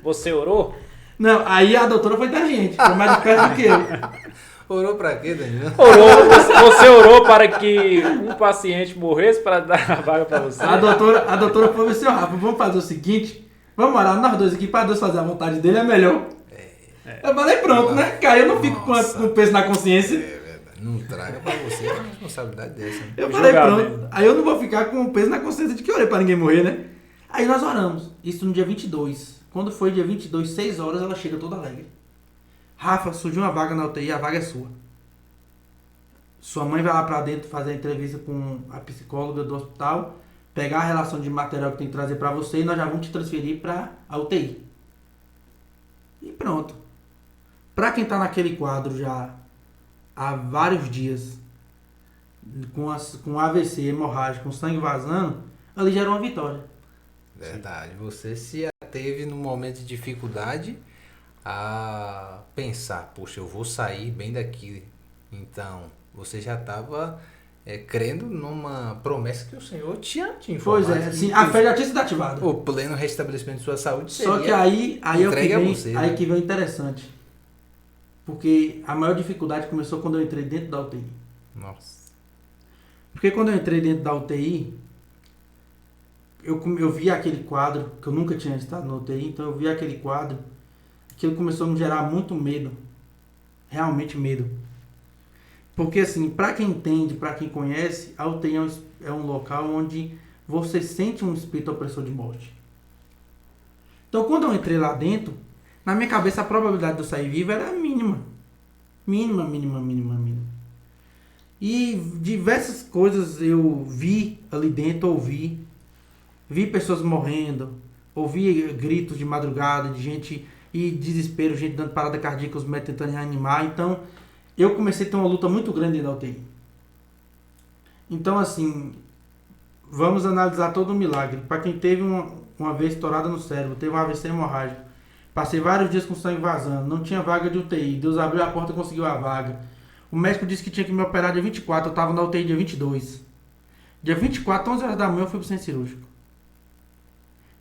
você orou? Não, aí a doutora foi inteligente, foi mais de perto do que eu. Orou pra quê, Danilo? Você orou para que um paciente morresse para dar a vaga para você? A doutora falou assim, Rafa, vamos fazer o seguinte, vamos orar nós dois aqui para Deus fazer a vontade dele, é melhor. Eu falei, pronto, né? Caiu, eu não fico com peso na consciência. É verdade. Não traga pra você uma responsabilidade dessa. Né? Eu falei, pronto. Aí eu não vou ficar com peso na consciência de que eu orei pra ninguém morrer, né? Aí nós oramos. Isso no dia 22. Quando foi dia 22, 6 horas, ela chega toda alegre. Rafa, surgiu uma vaga na UTI, a vaga é sua. Sua mãe vai lá pra dentro fazer a entrevista com a psicóloga do hospital, pegar a relação de material que tem que trazer pra você e nós já vamos te transferir pra a UTI. E pronto. Pra quem tá naquele quadro já há vários dias, com AVC, hemorrágico, com sangue vazando, ali já era uma vitória. Verdade. Você se ateve num momento de dificuldade a pensar, poxa, eu vou sair bem daqui. Então, você já estava crendo numa promessa que o Senhor tinha te informado. Pois é, sim, a fé já tinha sido ativada. O pleno restabelecimento de sua saúde seria Só que aí entregue a você. Aí né? que vem o interessante. Porque a maior dificuldade começou quando eu entrei dentro da UTI. Nossa. Porque quando eu entrei dentro da UTI, eu vi aquele quadro, que eu nunca tinha estado na UTI, então eu vi aquele quadro, aquilo começou a me gerar muito medo. Realmente medo. Porque assim, para quem entende, para quem conhece, a UTI é um local onde você sente um espírito opressor de morte. Então quando eu entrei lá dentro, na minha cabeça a probabilidade de eu sair vivo era mínima. Mínima. E diversas coisas eu vi ali dentro, ouvi. Vi pessoas morrendo, ouvi gritos de madrugada, de gente e desespero, gente dando parada cardíaca, os médicos tentando reanimar. Então, eu comecei a ter uma luta muito grande dentro da UTI. Então, assim, vamos analisar todo o milagre. Para quem teve uma veia estourada no cérebro, teve um AVC hemorrágico, passei vários dias com sangue vazando, não tinha vaga de UTI, Deus abriu a porta e conseguiu a vaga. O médico disse que tinha que me operar dia 24, eu estava na UTI dia 22. Dia 24, 11 horas da manhã, eu fui pro centro cirúrgico.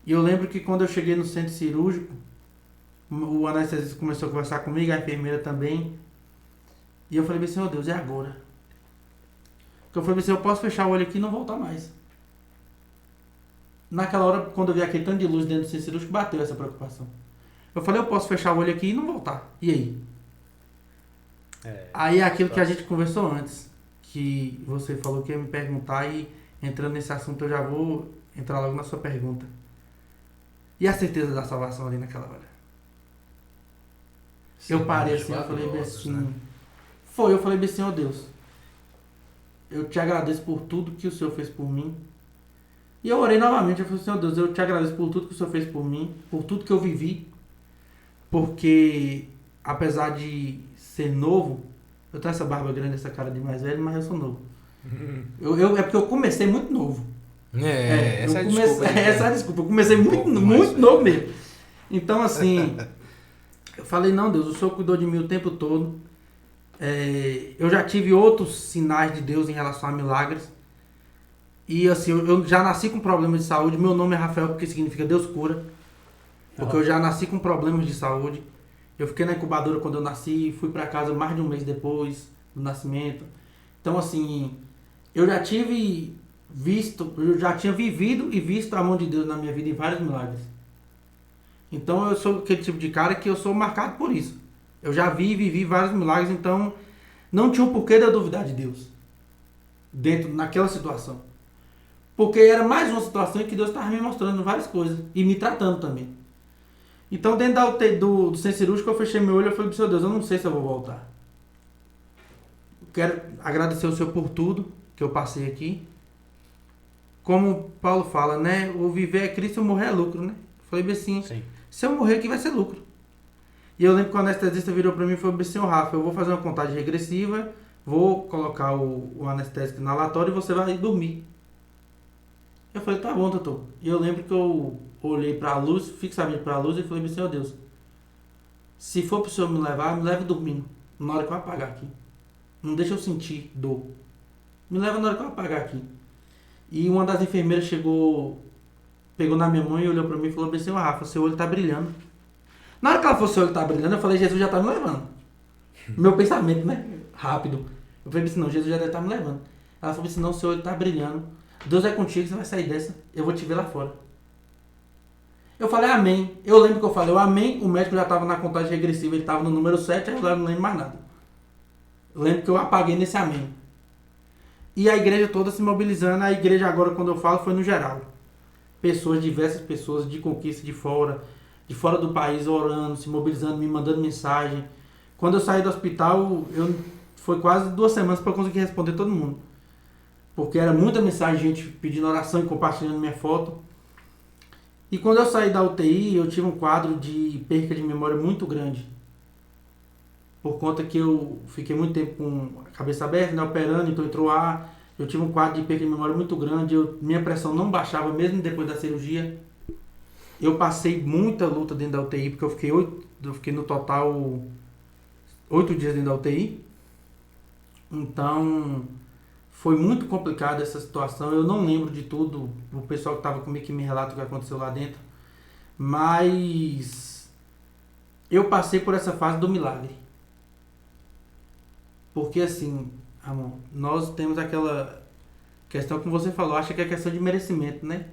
E eu lembro que quando eu cheguei no centro cirúrgico, o anestesista começou a conversar comigo, a enfermeira também. E eu falei assim, meu Deus, é agora. Porque eu falei assim, eu posso fechar o olho aqui e não voltar mais. Naquela hora, quando eu vi aquele tanto de luz dentro do centro cirúrgico, bateu essa preocupação. Eu falei, eu posso fechar o olho aqui e não voltar. E aí? Aí é aquilo que a gente conversou antes. Que você falou que ia me perguntar e entrando nesse assunto eu já vou entrar logo na sua pergunta. E a certeza da salvação ali naquela hora? Eu parei assim, eu falei bem assim... Né? Eu falei bem assim, ó Deus, eu te agradeço por tudo que o Senhor fez por mim. E eu orei novamente, eu falei assim, ó Deus, eu te agradeço por tudo que o Senhor fez por mim, por tudo que eu vivi. Porque, apesar de ser novo, eu tenho essa barba grande, essa cara de mais velho, mas eu sou novo. É porque eu comecei muito novo. Essa é a desculpa. Essa é a desculpa. Eu comecei muito novo mesmo. Então, assim, eu falei, não, Deus, o Senhor cuidou de mim o tempo todo. Eu já tive outros sinais de Deus em relação a milagres. E, assim, eu já nasci com problemas de saúde. Meu nome é Rafael porque significa Deus cura. Porque eu já nasci com problemas de saúde. Eu fiquei na incubadora quando eu nasci, fui pra casa mais de um mês depois do nascimento. Então, assim, eu já tinha vivido e visto a mão de Deus na minha vida em vários milagres. Então, eu sou aquele tipo de cara que eu sou marcado por isso. Eu já vi e vivi vários milagres, então não tinha um porquê de eu duvidar de Deus naquela situação. Porque era mais uma situação em que Deus estava me mostrando várias coisas e me tratando também. Então, dentro da UTI do centro cirúrgico, eu fechei meu olho e falei, meu Deus, eu não sei se eu vou voltar. Quero agradecer o Senhor por tudo que eu passei aqui. Como Paulo fala, né? O viver é Cristo, o morrer é lucro, né? Eu falei assim, sim. Se eu morrer aqui vai ser lucro. E eu lembro que o anestesista virou pra mim e falou assim, Rafa, eu vou fazer uma contagem regressiva, vou colocar o anestésico inalatório e você vai dormir. Eu falei, tá bom, doutor. E eu lembro que eu olhei pra luz, fixamente pra luz e falei assim, ó Deus, se for pro Senhor me levar, me leve dormindo, na hora que eu apagar aqui. Não deixa eu sentir dor. Me leva na hora que eu apagar aqui. E uma das enfermeiras pegou na minha mão e olhou pra mim e falou assim, Rafa, seu olho tá brilhando. Na hora que ela falou, seu olho tá brilhando, eu falei, Jesus já tá me levando. Meu pensamento, né? Rápido. Eu falei assim, não, Jesus já deve estar me levando. Ela falou assim, não, seu olho tá brilhando. Deus é contigo, você vai sair dessa. Eu vou te ver lá fora. Eu falei, amém. Eu lembro que eu falei, amém. O médico já estava na contagem regressiva, ele estava no número 7, aí eu não lembro mais nada. Eu lembro que eu apaguei nesse amém. E a igreja toda se mobilizando. A igreja agora, quando eu falo, foi no geral. Diversas pessoas de conquista de fora do país, orando, se mobilizando, me mandando mensagem. Quando eu saí do hospital, foi quase 2 semanas para eu conseguir responder todo mundo. Porque era muita mensagem, gente pedindo oração e compartilhando minha foto. E quando eu saí da UTI, eu tive um quadro de perca de memória muito grande. Por conta que eu fiquei muito tempo com a cabeça aberta, né, operando, então entrou ar. Eu tive um quadro de perca de memória muito grande. Minha pressão não baixava, mesmo depois da cirurgia. Eu passei muita luta dentro da UTI, porque eu fiquei no total 8 dias dentro da UTI. Então, foi muito complicado essa situação. Eu não lembro de tudo. O pessoal que estava comigo que me relata o que aconteceu lá dentro. Mas eu passei por essa fase do milagre. Porque assim, amor, nós temos aquela questão que você falou, acha que é questão de merecimento, né?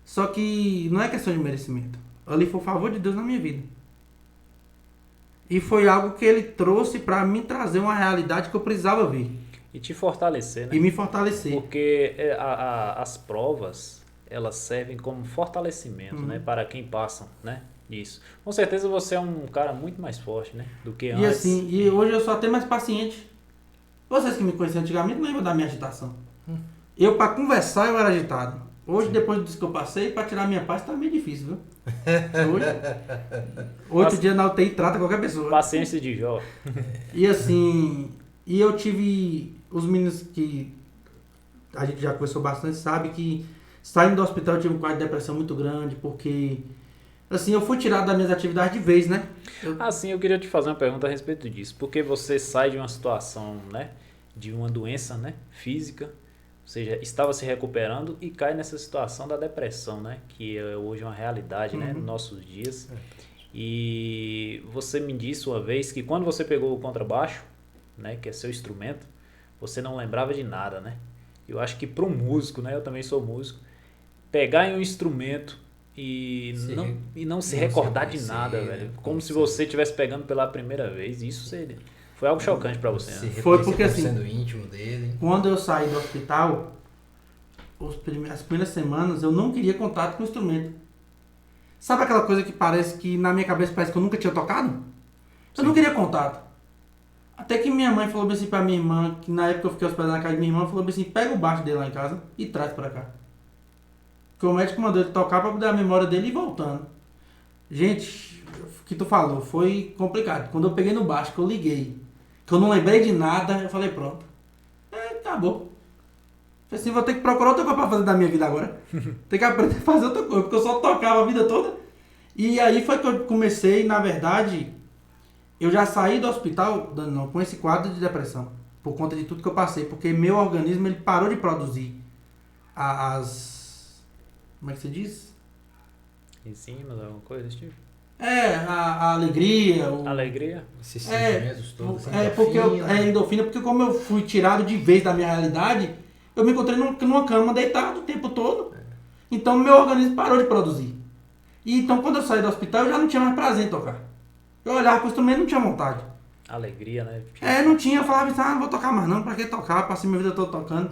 Só que não é questão de merecimento. Ali foi o favor de Deus na minha vida. E foi algo que ele trouxe para mim trazer uma realidade que eu precisava ver. E te fortalecer, né? E me fortalecer. Porque as provas, elas servem como fortalecimento, né? Para quem passam, né? Isso. Com certeza você é um cara muito mais forte, né? Do que antes. E assim, e hoje eu sou até mais paciente. Vocês que me conheciam antigamente lembram da minha agitação. Eu, para conversar, eu era agitado. Hoje, depois disso que eu passei, para tirar minha paz, tá meio difícil, viu? Hoje, 8 dias na UTI trata qualquer pessoa. Paciência de Jó. E assim, e eu tive os meninos que a gente já conversou bastante, sabe que saindo do hospital eu tive um quadro de depressão muito grande, porque assim, eu fui tirado das minhas atividades de vez, né? Assim, eu queria te fazer uma pergunta a respeito disso. Porque você sai de uma situação, né? De uma doença, né? Física, ou seja, estava se recuperando e cai nessa situação da depressão, né? Que é hoje uma realidade, né? Nos nossos dias. E você me disse uma vez que quando você pegou o contrabaixo, né? Que é seu instrumento, você não lembrava de nada, né? Eu acho que para um músico, né? Eu também sou músico. Pegar em um instrumento e Se não, re- e não se não recordar se de nada, reconhecer, velho. né? Como se Como você estivesse pegando pela primeira vez. Isso foi algo chocante pra você, Se né? Foi reconhecer porque, como assim, sendo íntimo dele. Quando eu saí do hospital, as primeiras semanas eu não queria contato com o instrumento. Sabe aquela coisa que parece que na minha cabeça parece que eu nunca tinha tocado? Eu não queria contato. Até que minha mãe falou bem assim pra minha irmã, que na época eu fiquei hospedado na casa de minha irmã, falou bem assim, pega o baixo dele lá em casa e traz pra cá. Porque o médico mandou ele tocar pra dar a memória dele e ir voltando. Gente, o que tu falou foi complicado. Quando eu peguei no baixo, que eu liguei, que eu não lembrei de nada, eu falei, pronto. Acabou. Falei assim, vou ter que procurar outra coisa pra fazer da minha vida agora. Tem que aprender a fazer outra coisa, porque eu só tocava a vida toda. E aí foi que eu comecei, na verdade, eu já saí do hospital, Danilo, com esse quadro de depressão. Por conta de tudo que eu passei. Porque meu organismo, ele parou de produzir as... Como é que se diz? Enzimas, alguma coisa desse tipo? A alegria. Alegria? Esses sentimentos todos. Porque endorfina, porque como eu fui tirado de vez da minha realidade, eu me encontrei numa cama deitado o tempo todo. Então meu organismo parou de produzir. E então quando eu saí do hospital eu já não tinha mais prazer em tocar. Eu olhava pro instrumento e não tinha vontade. Alegria, né? Não tinha, eu falava assim, não vou tocar mais não, pra que tocar? Passei minha vida toda tocando.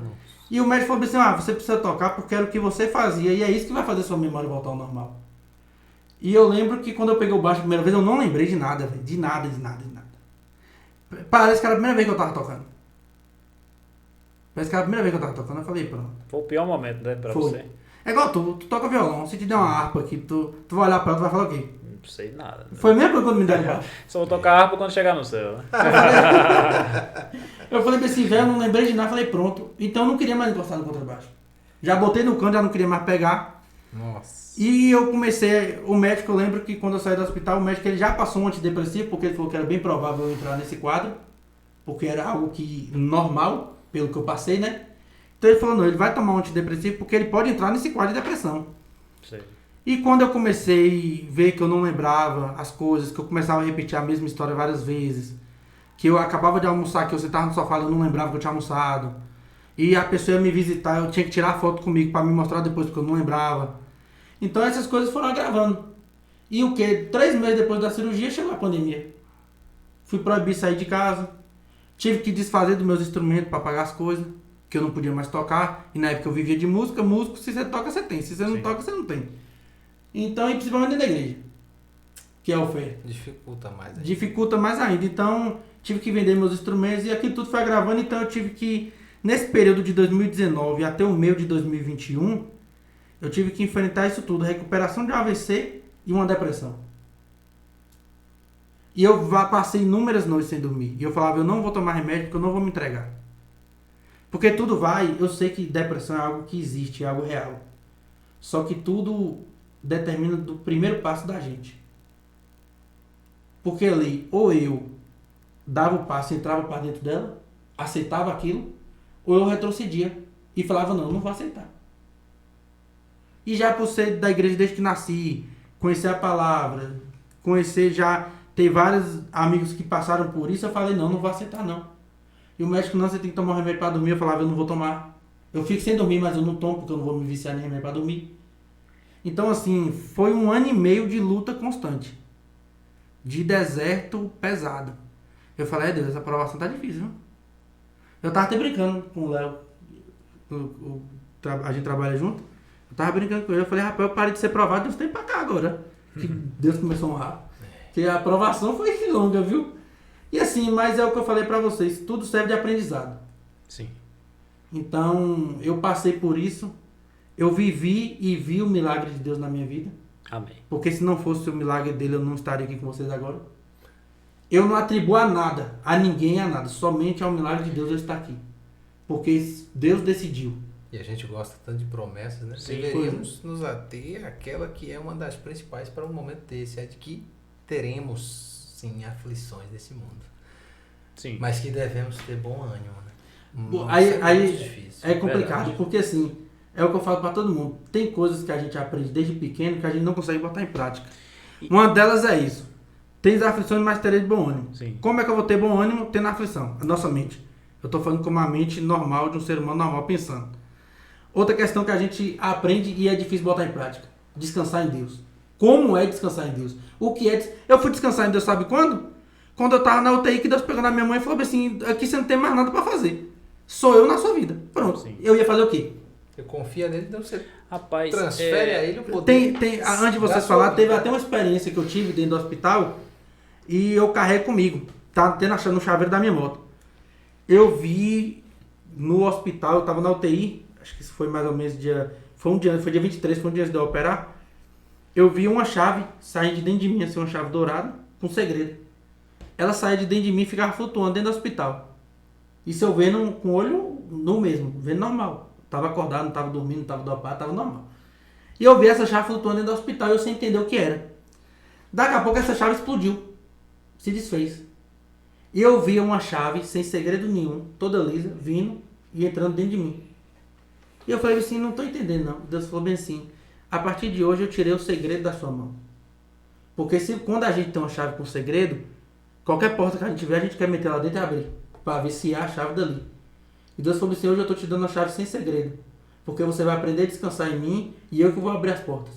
E o médico falou assim, você precisa tocar porque era o que você fazia e é isso que vai fazer sua memória voltar ao normal. E eu lembro que quando eu peguei o baixo a primeira vez, eu não lembrei de nada, velho. De nada. Parece que era a primeira vez que eu tava tocando. Eu falei, pronto. Foi o pior momento, né, pra Foi. você? É igual tu toca violão, se te der uma harpa aqui, tu vai olhar pra ela, tu vai falar o quê? Não sei nada. Né? Foi a mesma coisa quando me deram o baixo. Só vou tocar harpa quando chegar no céu, né? Eu falei pra esse velho, não lembrei de nada, falei, pronto. Então eu não queria mais encostar no contrabaixo. Já botei no canto, já não queria mais pegar. Nossa. E eu comecei, o médico, eu lembro que quando eu saí do hospital, o médico ele já passou um antidepressivo, porque ele falou que era bem provável eu entrar nesse quadro, porque era algo que normal, pelo que eu passei, né? Então ele falou, não, ele vai tomar um antidepressivo porque ele pode entrar nesse quadro de depressão. Sei. E quando eu comecei a ver que eu não lembrava as coisas, que eu começava a repetir a mesma história várias vezes, que eu acabava de almoçar, que eu sentava no sofá e eu não lembrava que eu tinha almoçado, e a pessoa ia me visitar, eu tinha que tirar foto comigo para me mostrar depois, porque eu não lembrava. Então essas coisas foram agravando. E o que? 3 meses depois da cirurgia chegou a pandemia. Fui proibido de sair de casa. Tive que desfazer dos meus instrumentos para pagar as coisas, que eu não podia mais tocar. E na época eu vivia de música. Músico, se você toca, você tem. Se você não Sim. toca, você não tem. Então, e principalmente dentro da igreja, que é a oferta. Dificulta mais. Ainda. Dificulta mais ainda. Então, tive que vender meus instrumentos e aquilo tudo foi agravando. Então, eu tive que, nesse período de 2019 até o meio de 2021, eu tive que enfrentar isso tudo. Recuperação de um AVC e uma depressão. E eu passei inúmeras noites sem dormir. E eu falava, eu não vou tomar remédio porque eu não vou me entregar. Porque tudo vai, eu sei que depressão é algo que existe, é algo real. Só que tudo determina do primeiro passo da gente. Porque ali, ou eu dava o passo e entrava para dentro dela, aceitava aquilo, ou eu retrocedia e falava, não vou aceitar. E já por ser da igreja desde que nasci, conhecer a palavra, ter vários amigos que passaram por isso, eu falei, não vou aceitar não. E o médico, não, você tem que tomar um remédio para dormir, eu falava, eu não vou tomar. Eu fico sem dormir, mas eu não tomo porque eu não vou me viciar em remédio para dormir. Então assim, foi 1 ano e meio de luta constante. De deserto pesado. Eu falei, Deus, essa aprovação tá difícil, viu? Eu tava até brincando com o Léo. A gente trabalha junto. Eu tava brincando com ele. Eu falei, rapaz, eu parei de ser provado, Deus tem pra cá agora. Que Deus começou a honrar. Porque a aprovação foi longa, viu? E assim, mas é o que eu falei pra vocês. Tudo serve de aprendizado. Sim. Então, eu passei por isso. Eu vivi e vi o milagre de Deus na minha vida. Amém. Porque se não fosse o milagre dele, eu não estaria aqui com vocês agora. Eu não atribuo a nada, a ninguém, a nada. Somente ao milagre de Deus eu estar aqui. Porque Deus decidiu. E a gente gosta tanto de promessas, né? Sim, Deveríamos nos ater àquela que é uma das principais para um momento desse. É de que teremos, sim, aflições desse mundo. Sim. Mas que devemos ter bom ânimo, né? Nossa, Aí é muito difícil. é complicado, Verdade. porque assim, é o que eu falo pra todo mundo. Tem coisas que a gente aprende desde pequeno que a gente não consegue botar em prática. Uma delas é isso. Tens aflições, mas tereis de bom ânimo. Sim. Como é que eu vou ter bom ânimo tendo aflição? A nossa mente. Eu tô falando como a mente normal de um ser humano normal pensando. Outra questão que a gente aprende e é difícil botar em prática. descansar em Deus. Como é descansar em Deus? O que é? Eu fui descansar em Deus, sabe quando? Quando eu tava na UTI, que Deus pegou na minha mãe e falou assim, aqui você não tem mais nada pra fazer. Sou eu na sua vida. Pronto. Sim. Eu ia fazer o quê? Você confia nele, então você Rapaz, transfere a ele o poder. Antes de vocês falar, teve até uma experiência que eu tive dentro do hospital e eu carrego comigo. Tá tendo no chaveiro da minha moto. Eu vi no hospital, eu tava na UTI, acho que isso foi mais ou menos foi dia 23, foi um dia antes de eu operar. Eu vi uma chave sair de dentro de mim, assim, uma chave dourada, com segredo. Ela saía de dentro de mim e ficava flutuando dentro do hospital. Isso eu vendo com o olho nu mesmo, vendo normal. Tava acordado, não tava dormindo, não tava dopado, tava normal. E eu vi essa chave flutuando dentro do hospital e eu sem entender o que era. Daqui a pouco essa chave explodiu. Se desfez. E eu vi uma chave, sem segredo nenhum, toda lisa, vindo e entrando dentro de mim. E eu falei assim, não tô entendendo não. Deus falou bem assim, a partir de hoje eu tirei o segredo da sua mão. Porque quando a gente tem uma chave com segredo, qualquer porta que a gente tiver, a gente quer meter lá dentro e abrir. Para ver se há a chave dali. E Deus falou assim, hoje eu tô te dando a chave sem segredo. Porque você vai aprender a descansar em mim e eu que vou abrir as portas.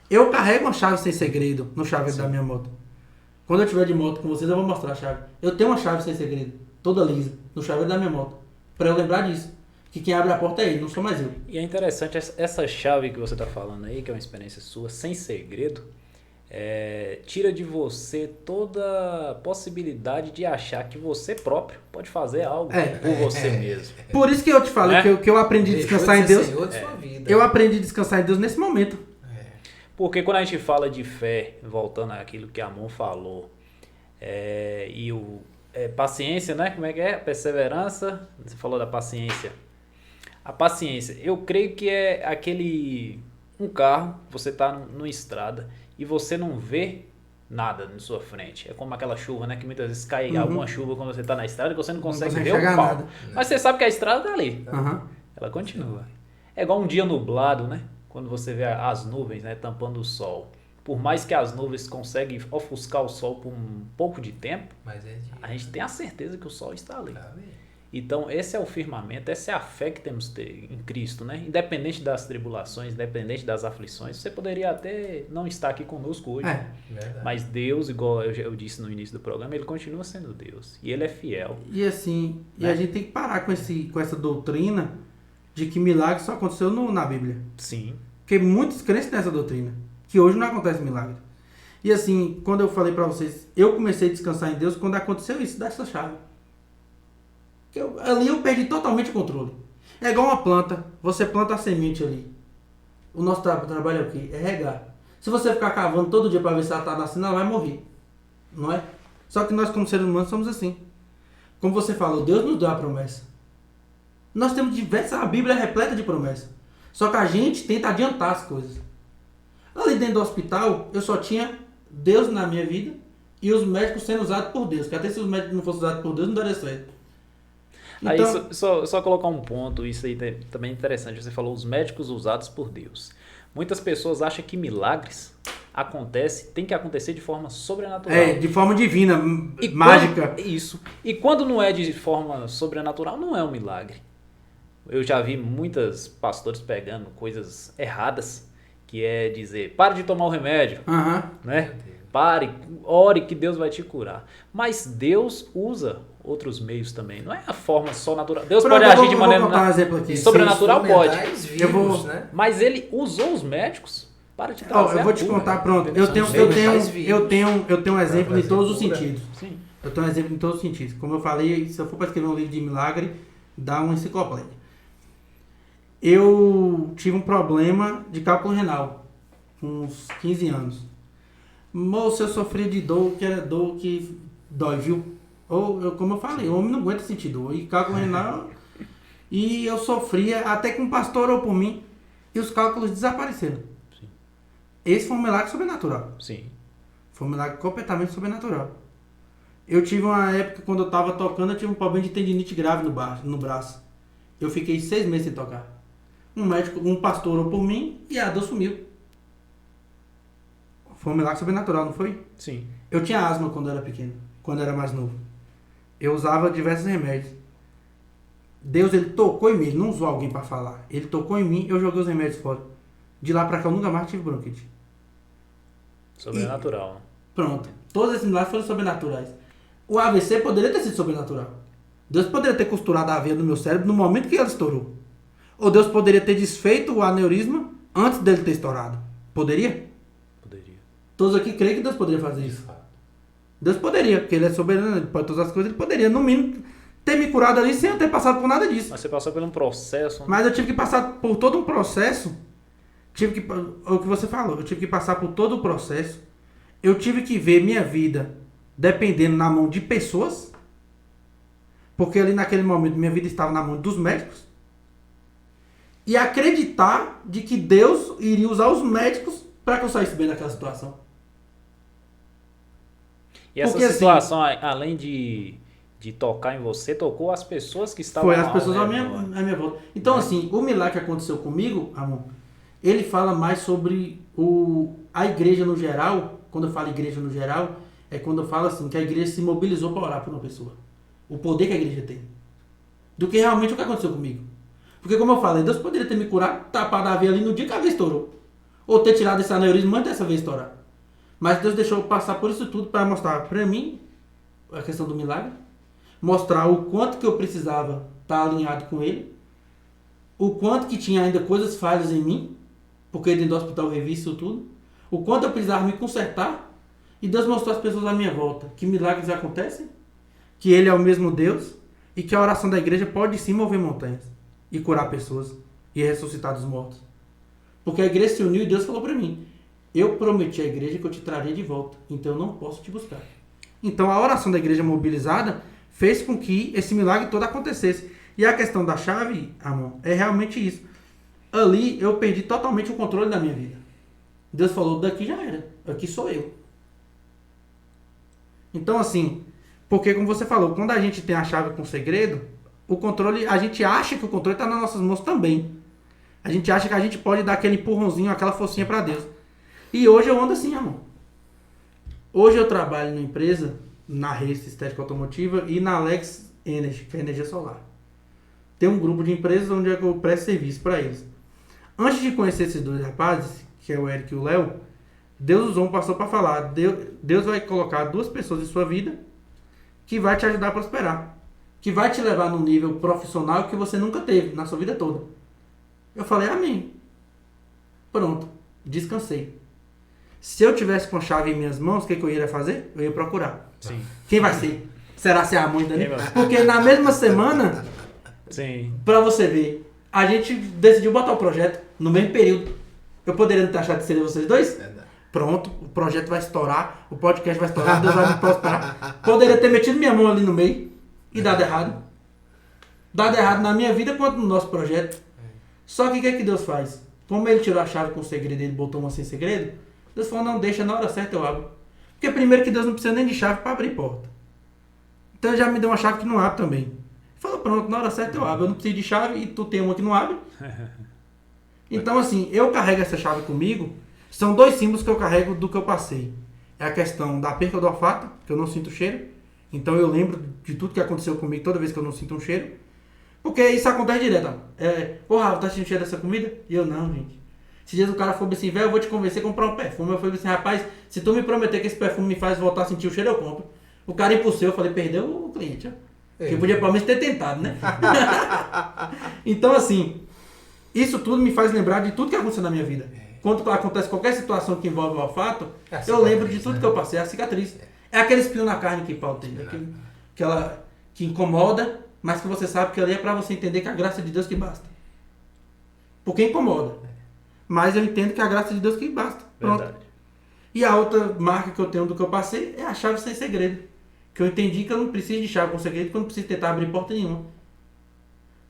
Eu carrego uma chave sem segredo no chaveiro da minha moto. Quando eu estiver de moto com vocês, eu vou mostrar a chave. Eu tenho uma chave sem segredo, toda lisa, no chaveiro da minha moto. Para eu lembrar disso. Que quem abre a porta é ele, não sou mais eu. E é interessante, essa chave que você está falando aí, que é uma experiência sua, sem segredo, tira de você toda a possibilidade de achar que você próprio pode fazer algo por você mesmo. Por isso que eu te falo que eu aprendi a descansar em Deus. Eu aprendi a descansar em Deus nesse momento. Porque quando a gente fala de fé, voltando àquilo que Amon falou, paciência, né? Como é que é? Perseverança. Você falou da paciência. A paciência, eu creio que é um carro, você está numa estrada e você não vê nada na sua frente. É como aquela chuva, né? Que muitas vezes cai alguma chuva quando você está na estrada e você não consegue ver o pau. Nada. Mas você sabe que a estrada está ali. Ela continua. É igual um dia nublado, né? Quando você vê as nuvens, né, tampando o sol. Por mais que as nuvens conseguem ofuscar o sol por um pouco de tempo, a gente tem a certeza que o sol está ali. Então, esse é o firmamento, essa é a fé que temos que ter em Cristo, né? Independente das tribulações, independente das aflições, você poderia até não estar aqui conosco hoje. Mas Deus, igual eu disse no início do programa, Ele continua sendo Deus. E Ele é fiel. E assim, né? E a gente tem que parar com essa doutrina de que milagre só aconteceu na Bíblia. Sim. Porque muitos crescem nessa doutrina, que hoje não acontece milagre. E assim, quando eu falei pra vocês, eu comecei a descansar em Deus quando aconteceu isso dessa chave. Ali eu perdi totalmente o controle. É igual uma planta, você planta a semente ali. O nosso trabalho é o quê? É regar. Se você ficar cavando todo dia para ver se ela está nascendo, ela vai morrer. Não é? Só que nós como seres humanos somos assim. Como você falou, Deus nos deu a promessa. Nós temos a Bíblia é repleta de promessas. Só que a gente tenta adiantar as coisas. Ali dentro do hospital, eu só tinha Deus na minha vida e os médicos sendo usados por Deus. Porque até se os médicos não fossem usados por Deus, não daria certo. Então, aí só colocar um ponto, isso aí também é interessante. Você falou os médicos usados por Deus. Muitas pessoas acham que milagres tem que acontecer de forma sobrenatural. De forma divina, mágica. Isso. E quando não é de forma sobrenatural, não é um milagre. Eu já vi muitos pastores pegando coisas erradas, que é dizer, pare de tomar o remédio, né? Pare, ore que Deus vai te curar. Mas Deus usa outros meios também. Não é a forma só natural. Deus pode agir de maneira sobrenatural, pode. Vírus, né? Mas ele usou os médicos para te trazer. Eu vou te contar, pronto. Eu tenho um exemplo em todos os sentidos. Sim. Eu tenho um exemplo em todos os sentidos. Como eu falei, se eu for para escrever um livro de milagre, dá uma enciclopédia. Eu tive um problema de cálculo renal, com uns 15 anos. Moço, eu sofria de dor, que era dor que dói, viu? Como eu falei, o homem não aguenta sentir dor. E cálculo renal... E eu sofria, até que um pastor orou por mim, e os cálculos desapareceram. Sim. Esse foi um milagre sobrenatural. Sim. Foi um milagre completamente sobrenatural. Eu tive uma época, quando eu estava tocando, eu tive um problema de tendinite grave no braço. Eu fiquei 6 meses sem tocar. Um pastor orou por mim e a dor sumiu. Foi um milagre sobrenatural, não foi? Sim. Eu tinha asma quando era pequeno, quando era mais novo. Eu usava diversos remédios. Deus, ele tocou em mim, ele não usou alguém para falar. Ele tocou em mim, eu joguei os remédios fora. De lá pra cá eu nunca mais tive bronquite. Sobrenatural. Pronto. Todos esses milagres foram sobrenaturais. O AVC poderia ter sido sobrenatural. Deus poderia ter costurado a veia do meu cérebro no momento que ela estourou. Ou Deus poderia ter desfeito o aneurisma antes dele ter estourado. Poderia? Poderia. Todos aqui creem que Deus poderia fazer isso. Deus poderia, porque Ele é soberano, Ele pode todas as coisas, Ele poderia, no mínimo, ter me curado ali sem eu ter passado por nada disso. Mas você passou por um processo. Mas eu tive que passar por todo um processo. O que você falou, eu tive que passar por todo o processo. Eu tive que ver minha vida dependendo na mão de pessoas. Porque ali naquele momento minha vida estava na mão dos médicos. E acreditar de que Deus iria usar os médicos para que eu saísse bem daquela situação. E essa Porque, situação, além de tocar em você, tocou as pessoas que estavam Foi as ao pessoas à redor. minha volta. Então, assim, o milagre que aconteceu comigo, amor, ele fala mais sobre a igreja no geral. Quando eu falo igreja no geral, é quando eu falo assim, que a igreja se mobilizou para orar por uma pessoa. O poder que a igreja tem. Do que realmente o que aconteceu comigo. Porque, como eu falei, Deus poderia ter me curado, tapado a veia ali no dia que a veia estourou. Ou ter tirado esse aneurisma antes dessa veia estourar. Mas Deus deixou eu passar por isso tudo para mostrar para mim a questão do milagre. Mostrar o quanto que eu precisava estar alinhado com Ele. O quanto que tinha ainda coisas falhas em mim. Porque dentro do hospital eu revi isso tudo. O quanto eu precisava me consertar. E Deus mostrou às pessoas à minha volta que milagres acontecem. Que Ele é o mesmo Deus. E que a oração da igreja pode sim mover montanhas. E curar pessoas. E ressuscitar dos mortos. Porque a igreja se uniu e Deus falou para mim. Eu prometi à igreja que eu te traria de volta. Então eu não posso te buscar. Então a oração da igreja mobilizada fez com que esse milagre todo acontecesse. E a questão da chave, amor, é realmente isso. Ali eu perdi totalmente o controle da minha vida. Deus falou, daqui já era. Aqui sou eu. Então assim, porque como você falou, quando a gente tem a chave com segredo, o controle, a gente acha que o controle está nas nossas mãos também. A gente acha que a gente pode dar aquele empurrãozinho, aquela forcinha para Deus. E hoje eu ando assim, amor. Hoje eu trabalho numa empresa, na Race Estética Automotiva e na Alex Energy, que é energia solar. Tem um grupo de empresas onde eu presto serviço para eles. Antes de conhecer esses dois rapazes, que é o Eric e o Léo, Deus usou um pastor para falar. Deus vai colocar duas pessoas em sua vida que vai te ajudar a prosperar. Que vai te levar num nível profissional que você nunca teve na sua vida toda. Eu falei, amém. Pronto, descansei. Se eu tivesse com a chave em minhas mãos, o que eu ia fazer? Eu ia procurar. Sim. Quem vai ser? Será ser a mãe da Quem vai ser? Porque na mesma semana, Sim. pra você ver, a gente decidiu botar o projeto no mesmo período. Eu poderia não ter achado que seria vocês dois? Verdade. Pronto, o projeto vai estourar, o podcast vai estourar, Deus vai me prosperar. Poderia ter metido minha mão ali no meio e dado errado. Dado errado na minha vida quanto no nosso projeto. Só que o que é que Deus faz? Como ele tirou a chave com segredo e ele botou uma sem segredo, Deus falou, não, deixa, na hora certa eu abro. Porque primeiro que Deus não precisa nem de chave para abrir porta. Então ele já me deu uma chave que não abre também. Ele falou, pronto, na hora certa eu abro. Eu não preciso de chave e tu tem uma que não abre. Então assim, eu carrego essa chave comigo. São dois símbolos que eu carrego do que eu passei. É a questão da perca do olfato, que eu não sinto cheiro. Então eu lembro de tudo que aconteceu comigo toda vez que eu não sinto um cheiro. Porque isso acontece direto. Ô Rafa, tá sentindo cheiro dessa comida? E eu, não, gente. Se dias o cara for assim, velho, eu vou te convencer a comprar um perfume. Eu falei assim, rapaz, se tu me prometer que esse perfume me faz voltar a sentir o cheiro, eu compro. O cara impulsou, eu falei, perdeu o cliente, ó. Que podia pelo menos ter tentado, né? Então, assim, isso tudo me faz lembrar de tudo que aconteceu na minha vida. Quando acontece qualquer situação que envolve o olfato, eu lembro de tudo que eu passei, a cicatriz. É aquele espinho na carne que Paulo tem, que incomoda, mas que você sabe que ali é pra você entender que a graça de Deus que basta. Porque incomoda. Mas eu entendo que é a graça de Deus que basta. Pronto. Verdade. E a outra marca que eu tenho do que eu passei é a chave sem segredo. Que eu entendi que eu não preciso de chave com segredo, que eu não preciso tentar abrir porta nenhuma.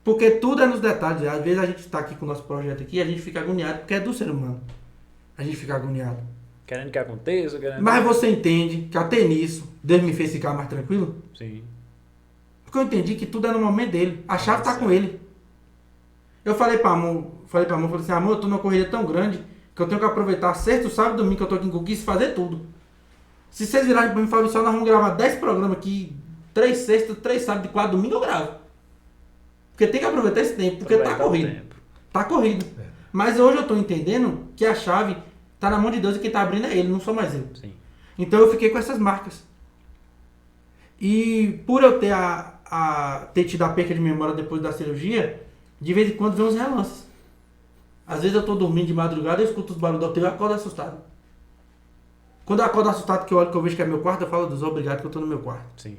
Porque tudo é nos detalhes. Às vezes a gente está aqui com o nosso projeto aqui e a gente fica agoniado, porque é do ser humano. A gente fica agoniado. Querendo que aconteça, querendo... Mas você entende que até nisso, Deus me fez ficar mais tranquilo? Sim. Porque eu entendi que tudo é no momento dele. A chave está com ele. Eu falei pra amor, falei assim, amor, eu tô numa corrida tão grande que eu tenho que aproveitar sexta, sábado e domingo que eu tô aqui em Coquis e fazer tudo. Se vocês virarem pra mim e falarem, nós vamos gravar 10 programas aqui, 3 sextas, 3 sábados e 4 domingos, eu gravo. Porque tem que aproveitar esse tempo, porque tá corrido. Tá corrido. Mas hoje eu estou entendendo que a chave está na mão de Deus e quem está abrindo é Ele, não sou mais eu. Sim. Então eu fiquei com essas marcas. E por eu ter tido a perca de memória depois da cirurgia, de vez em quando vem uns relances. Às vezes eu estou dormindo de madrugada, eu escuto os barulhos da UTI e eu acordo assustado. Quando eu acordo assustado, que eu olho que eu vejo que é meu quarto, eu falo, Deus, obrigado que eu estou no meu quarto. Sim.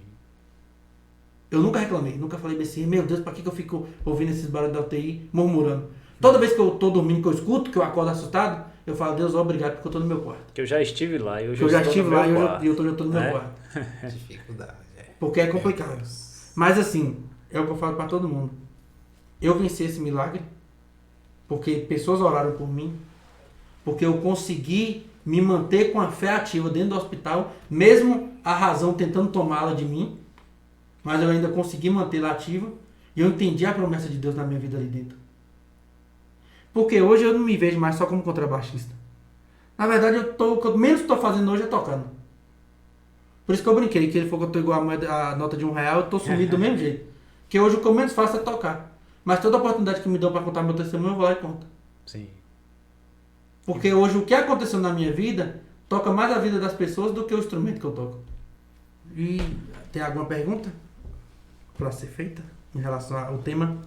Eu nunca reclamei, nunca falei assim, meu Deus, pra que eu fico ouvindo esses barulhos da UTI murmurando? Toda vez que eu tô dormindo, que eu escuto, que eu acordo assustado, eu falo, Deus, obrigado porque eu tô no meu quarto. Que eu já estive lá e hoje Que eu já estou estive no lá meu e quarto. eu tô no meu É? quarto. Dificuldade, Porque é complicado. Mas assim, é o que eu falo pra todo mundo. Eu venci esse milagre porque pessoas oraram por mim, porque eu consegui me manter com a fé ativa dentro do hospital, mesmo a razão tentando tomá-la de mim, mas eu ainda consegui mantê-la ativa e eu entendi a promessa de Deus na minha vida ali dentro. Porque hoje eu não me vejo mais só como contrabaixista. Na verdade, o que eu menos estou fazendo hoje é tocando. Por isso que eu brinquei, que ele falou que eu tô igual a nota de R$1, eu tô sumido do mesmo jeito. Porque hoje o que eu menos faço é tocar. Mas toda oportunidade que me dão para contar meu testemunho, eu vou lá e conto. Sim. Porque hoje o que aconteceu na minha vida toca mais a vida das pessoas do que o instrumento que eu toco. E tem alguma pergunta para ser feita em relação ao tema?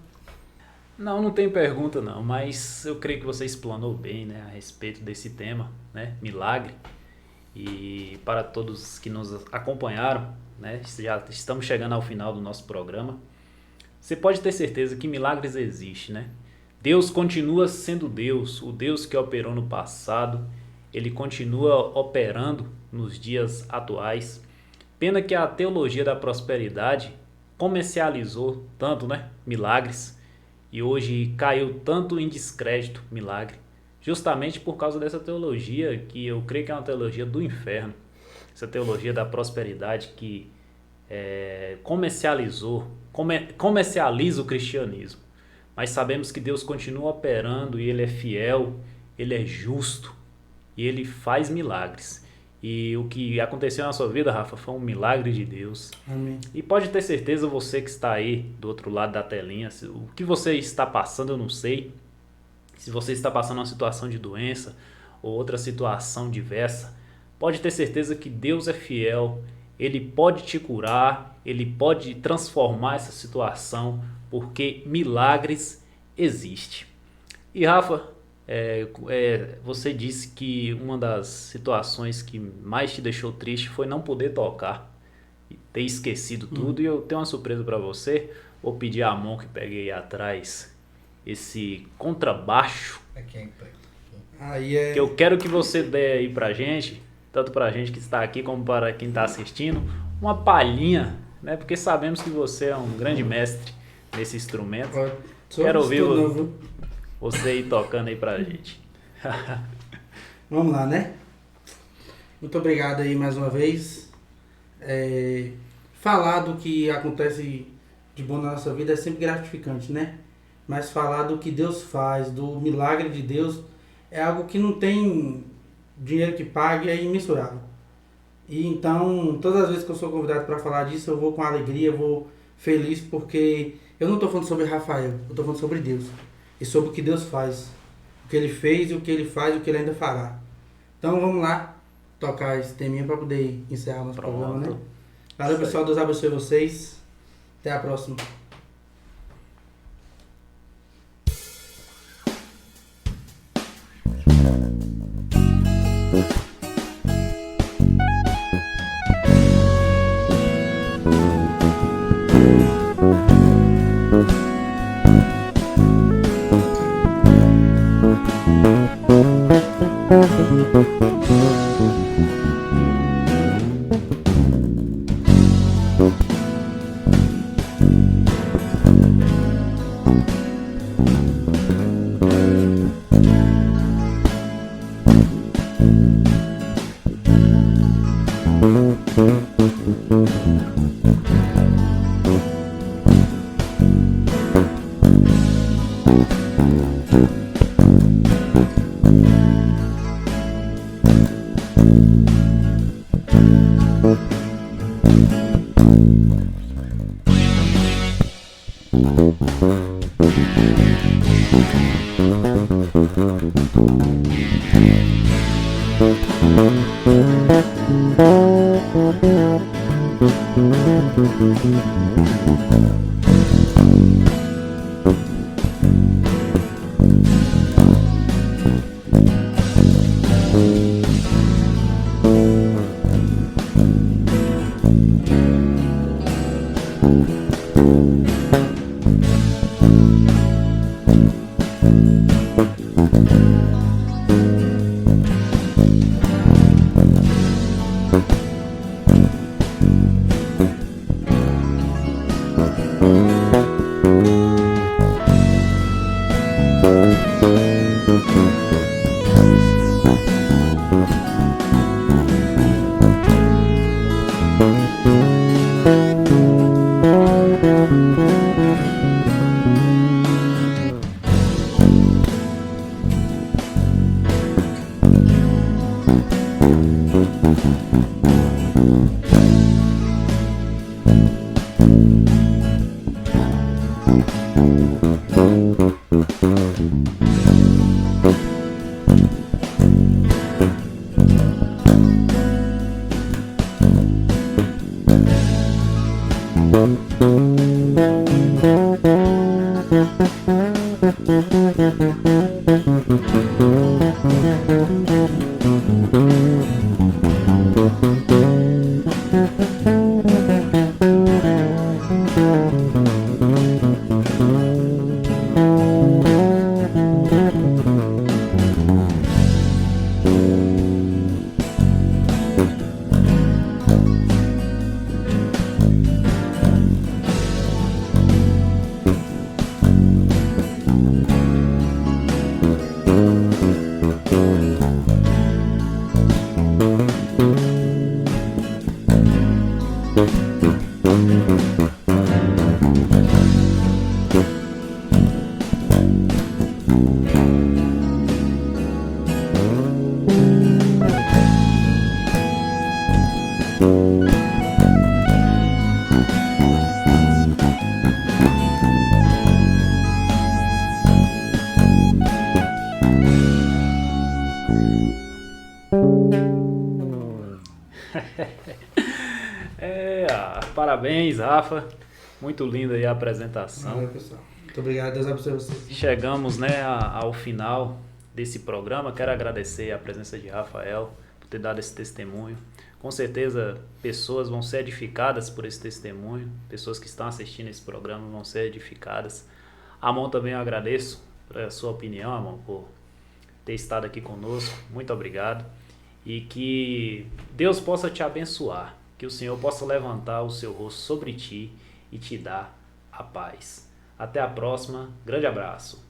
Não tem pergunta não, mas eu creio que você explanou bem, né, a respeito desse tema, né, milagre. E para todos que nos acompanharam, né, já estamos chegando ao final do nosso programa. Você pode ter certeza que milagres existem, né? Deus continua sendo Deus, o Deus que operou no passado, Ele continua operando nos dias atuais. Pena que a teologia da prosperidade comercializou tanto, né, milagres, e hoje caiu tanto em descrédito milagre, justamente por causa dessa teologia que eu creio que é uma teologia do inferno, essa teologia da prosperidade que comercializa o cristianismo. Mas sabemos que Deus continua operando e Ele é fiel, Ele é justo e Ele faz milagres. E o que aconteceu na sua vida, Rafa, foi um milagre de Deus. Amém. E pode ter certeza, você que está aí do outro lado da telinha, o que você está passando eu não sei. Se você está passando uma situação de doença ou outra situação diversa, pode ter certeza que Deus é fiel. Ele pode te curar, Ele pode transformar essa situação, porque milagres existem. E Rafa, você disse que uma das situações que mais te deixou triste foi não poder tocar, e ter esquecido tudo. E eu tenho uma surpresa para você. Vou pedir a mão que peguei atrás esse contrabaixo, que eu quero que você dê aí pra gente, tanto pra gente que está aqui como para quem está assistindo, uma palhinha, né? Porque sabemos que você é um grande mestre nesse instrumento. Quero ouvir você ir tocando aí pra gente. Vamos lá, né? Muito obrigado aí mais uma vez. Falar do que acontece de bom na nossa vida é sempre gratificante, né? Mas falar do que Deus faz, do milagre de Deus, é algo que não tem dinheiro que pague, é imensurável. E então, todas as vezes que eu sou convidado para falar disso, eu vou com alegria, eu vou feliz, porque eu não estou falando sobre Rafael, eu estou falando sobre Deus. E sobre o que Deus faz. O que Ele fez, o que Ele faz e o que Ele ainda fará. Então vamos lá tocar esse teminha para poder encerrar o nosso programa, né? Valeu, pessoal, Deus abençoe vocês. Até a próxima. Parabéns, Rafa. Muito linda aí a apresentação. Valeu, pessoal. Muito obrigado. Deus abençoe vocês. Chegamos, né, ao final desse programa. Quero agradecer a presença de Rafael por ter dado esse testemunho. Com certeza, pessoas vão ser edificadas por esse testemunho. Pessoas que estão assistindo esse programa vão ser edificadas. Amon, também eu agradeço a sua opinião, Amon, por ter estado aqui conosco. Muito obrigado. E que Deus possa te abençoar. Que o Senhor possa levantar o seu rosto sobre ti e te dar a paz. Até a próxima. Grande abraço.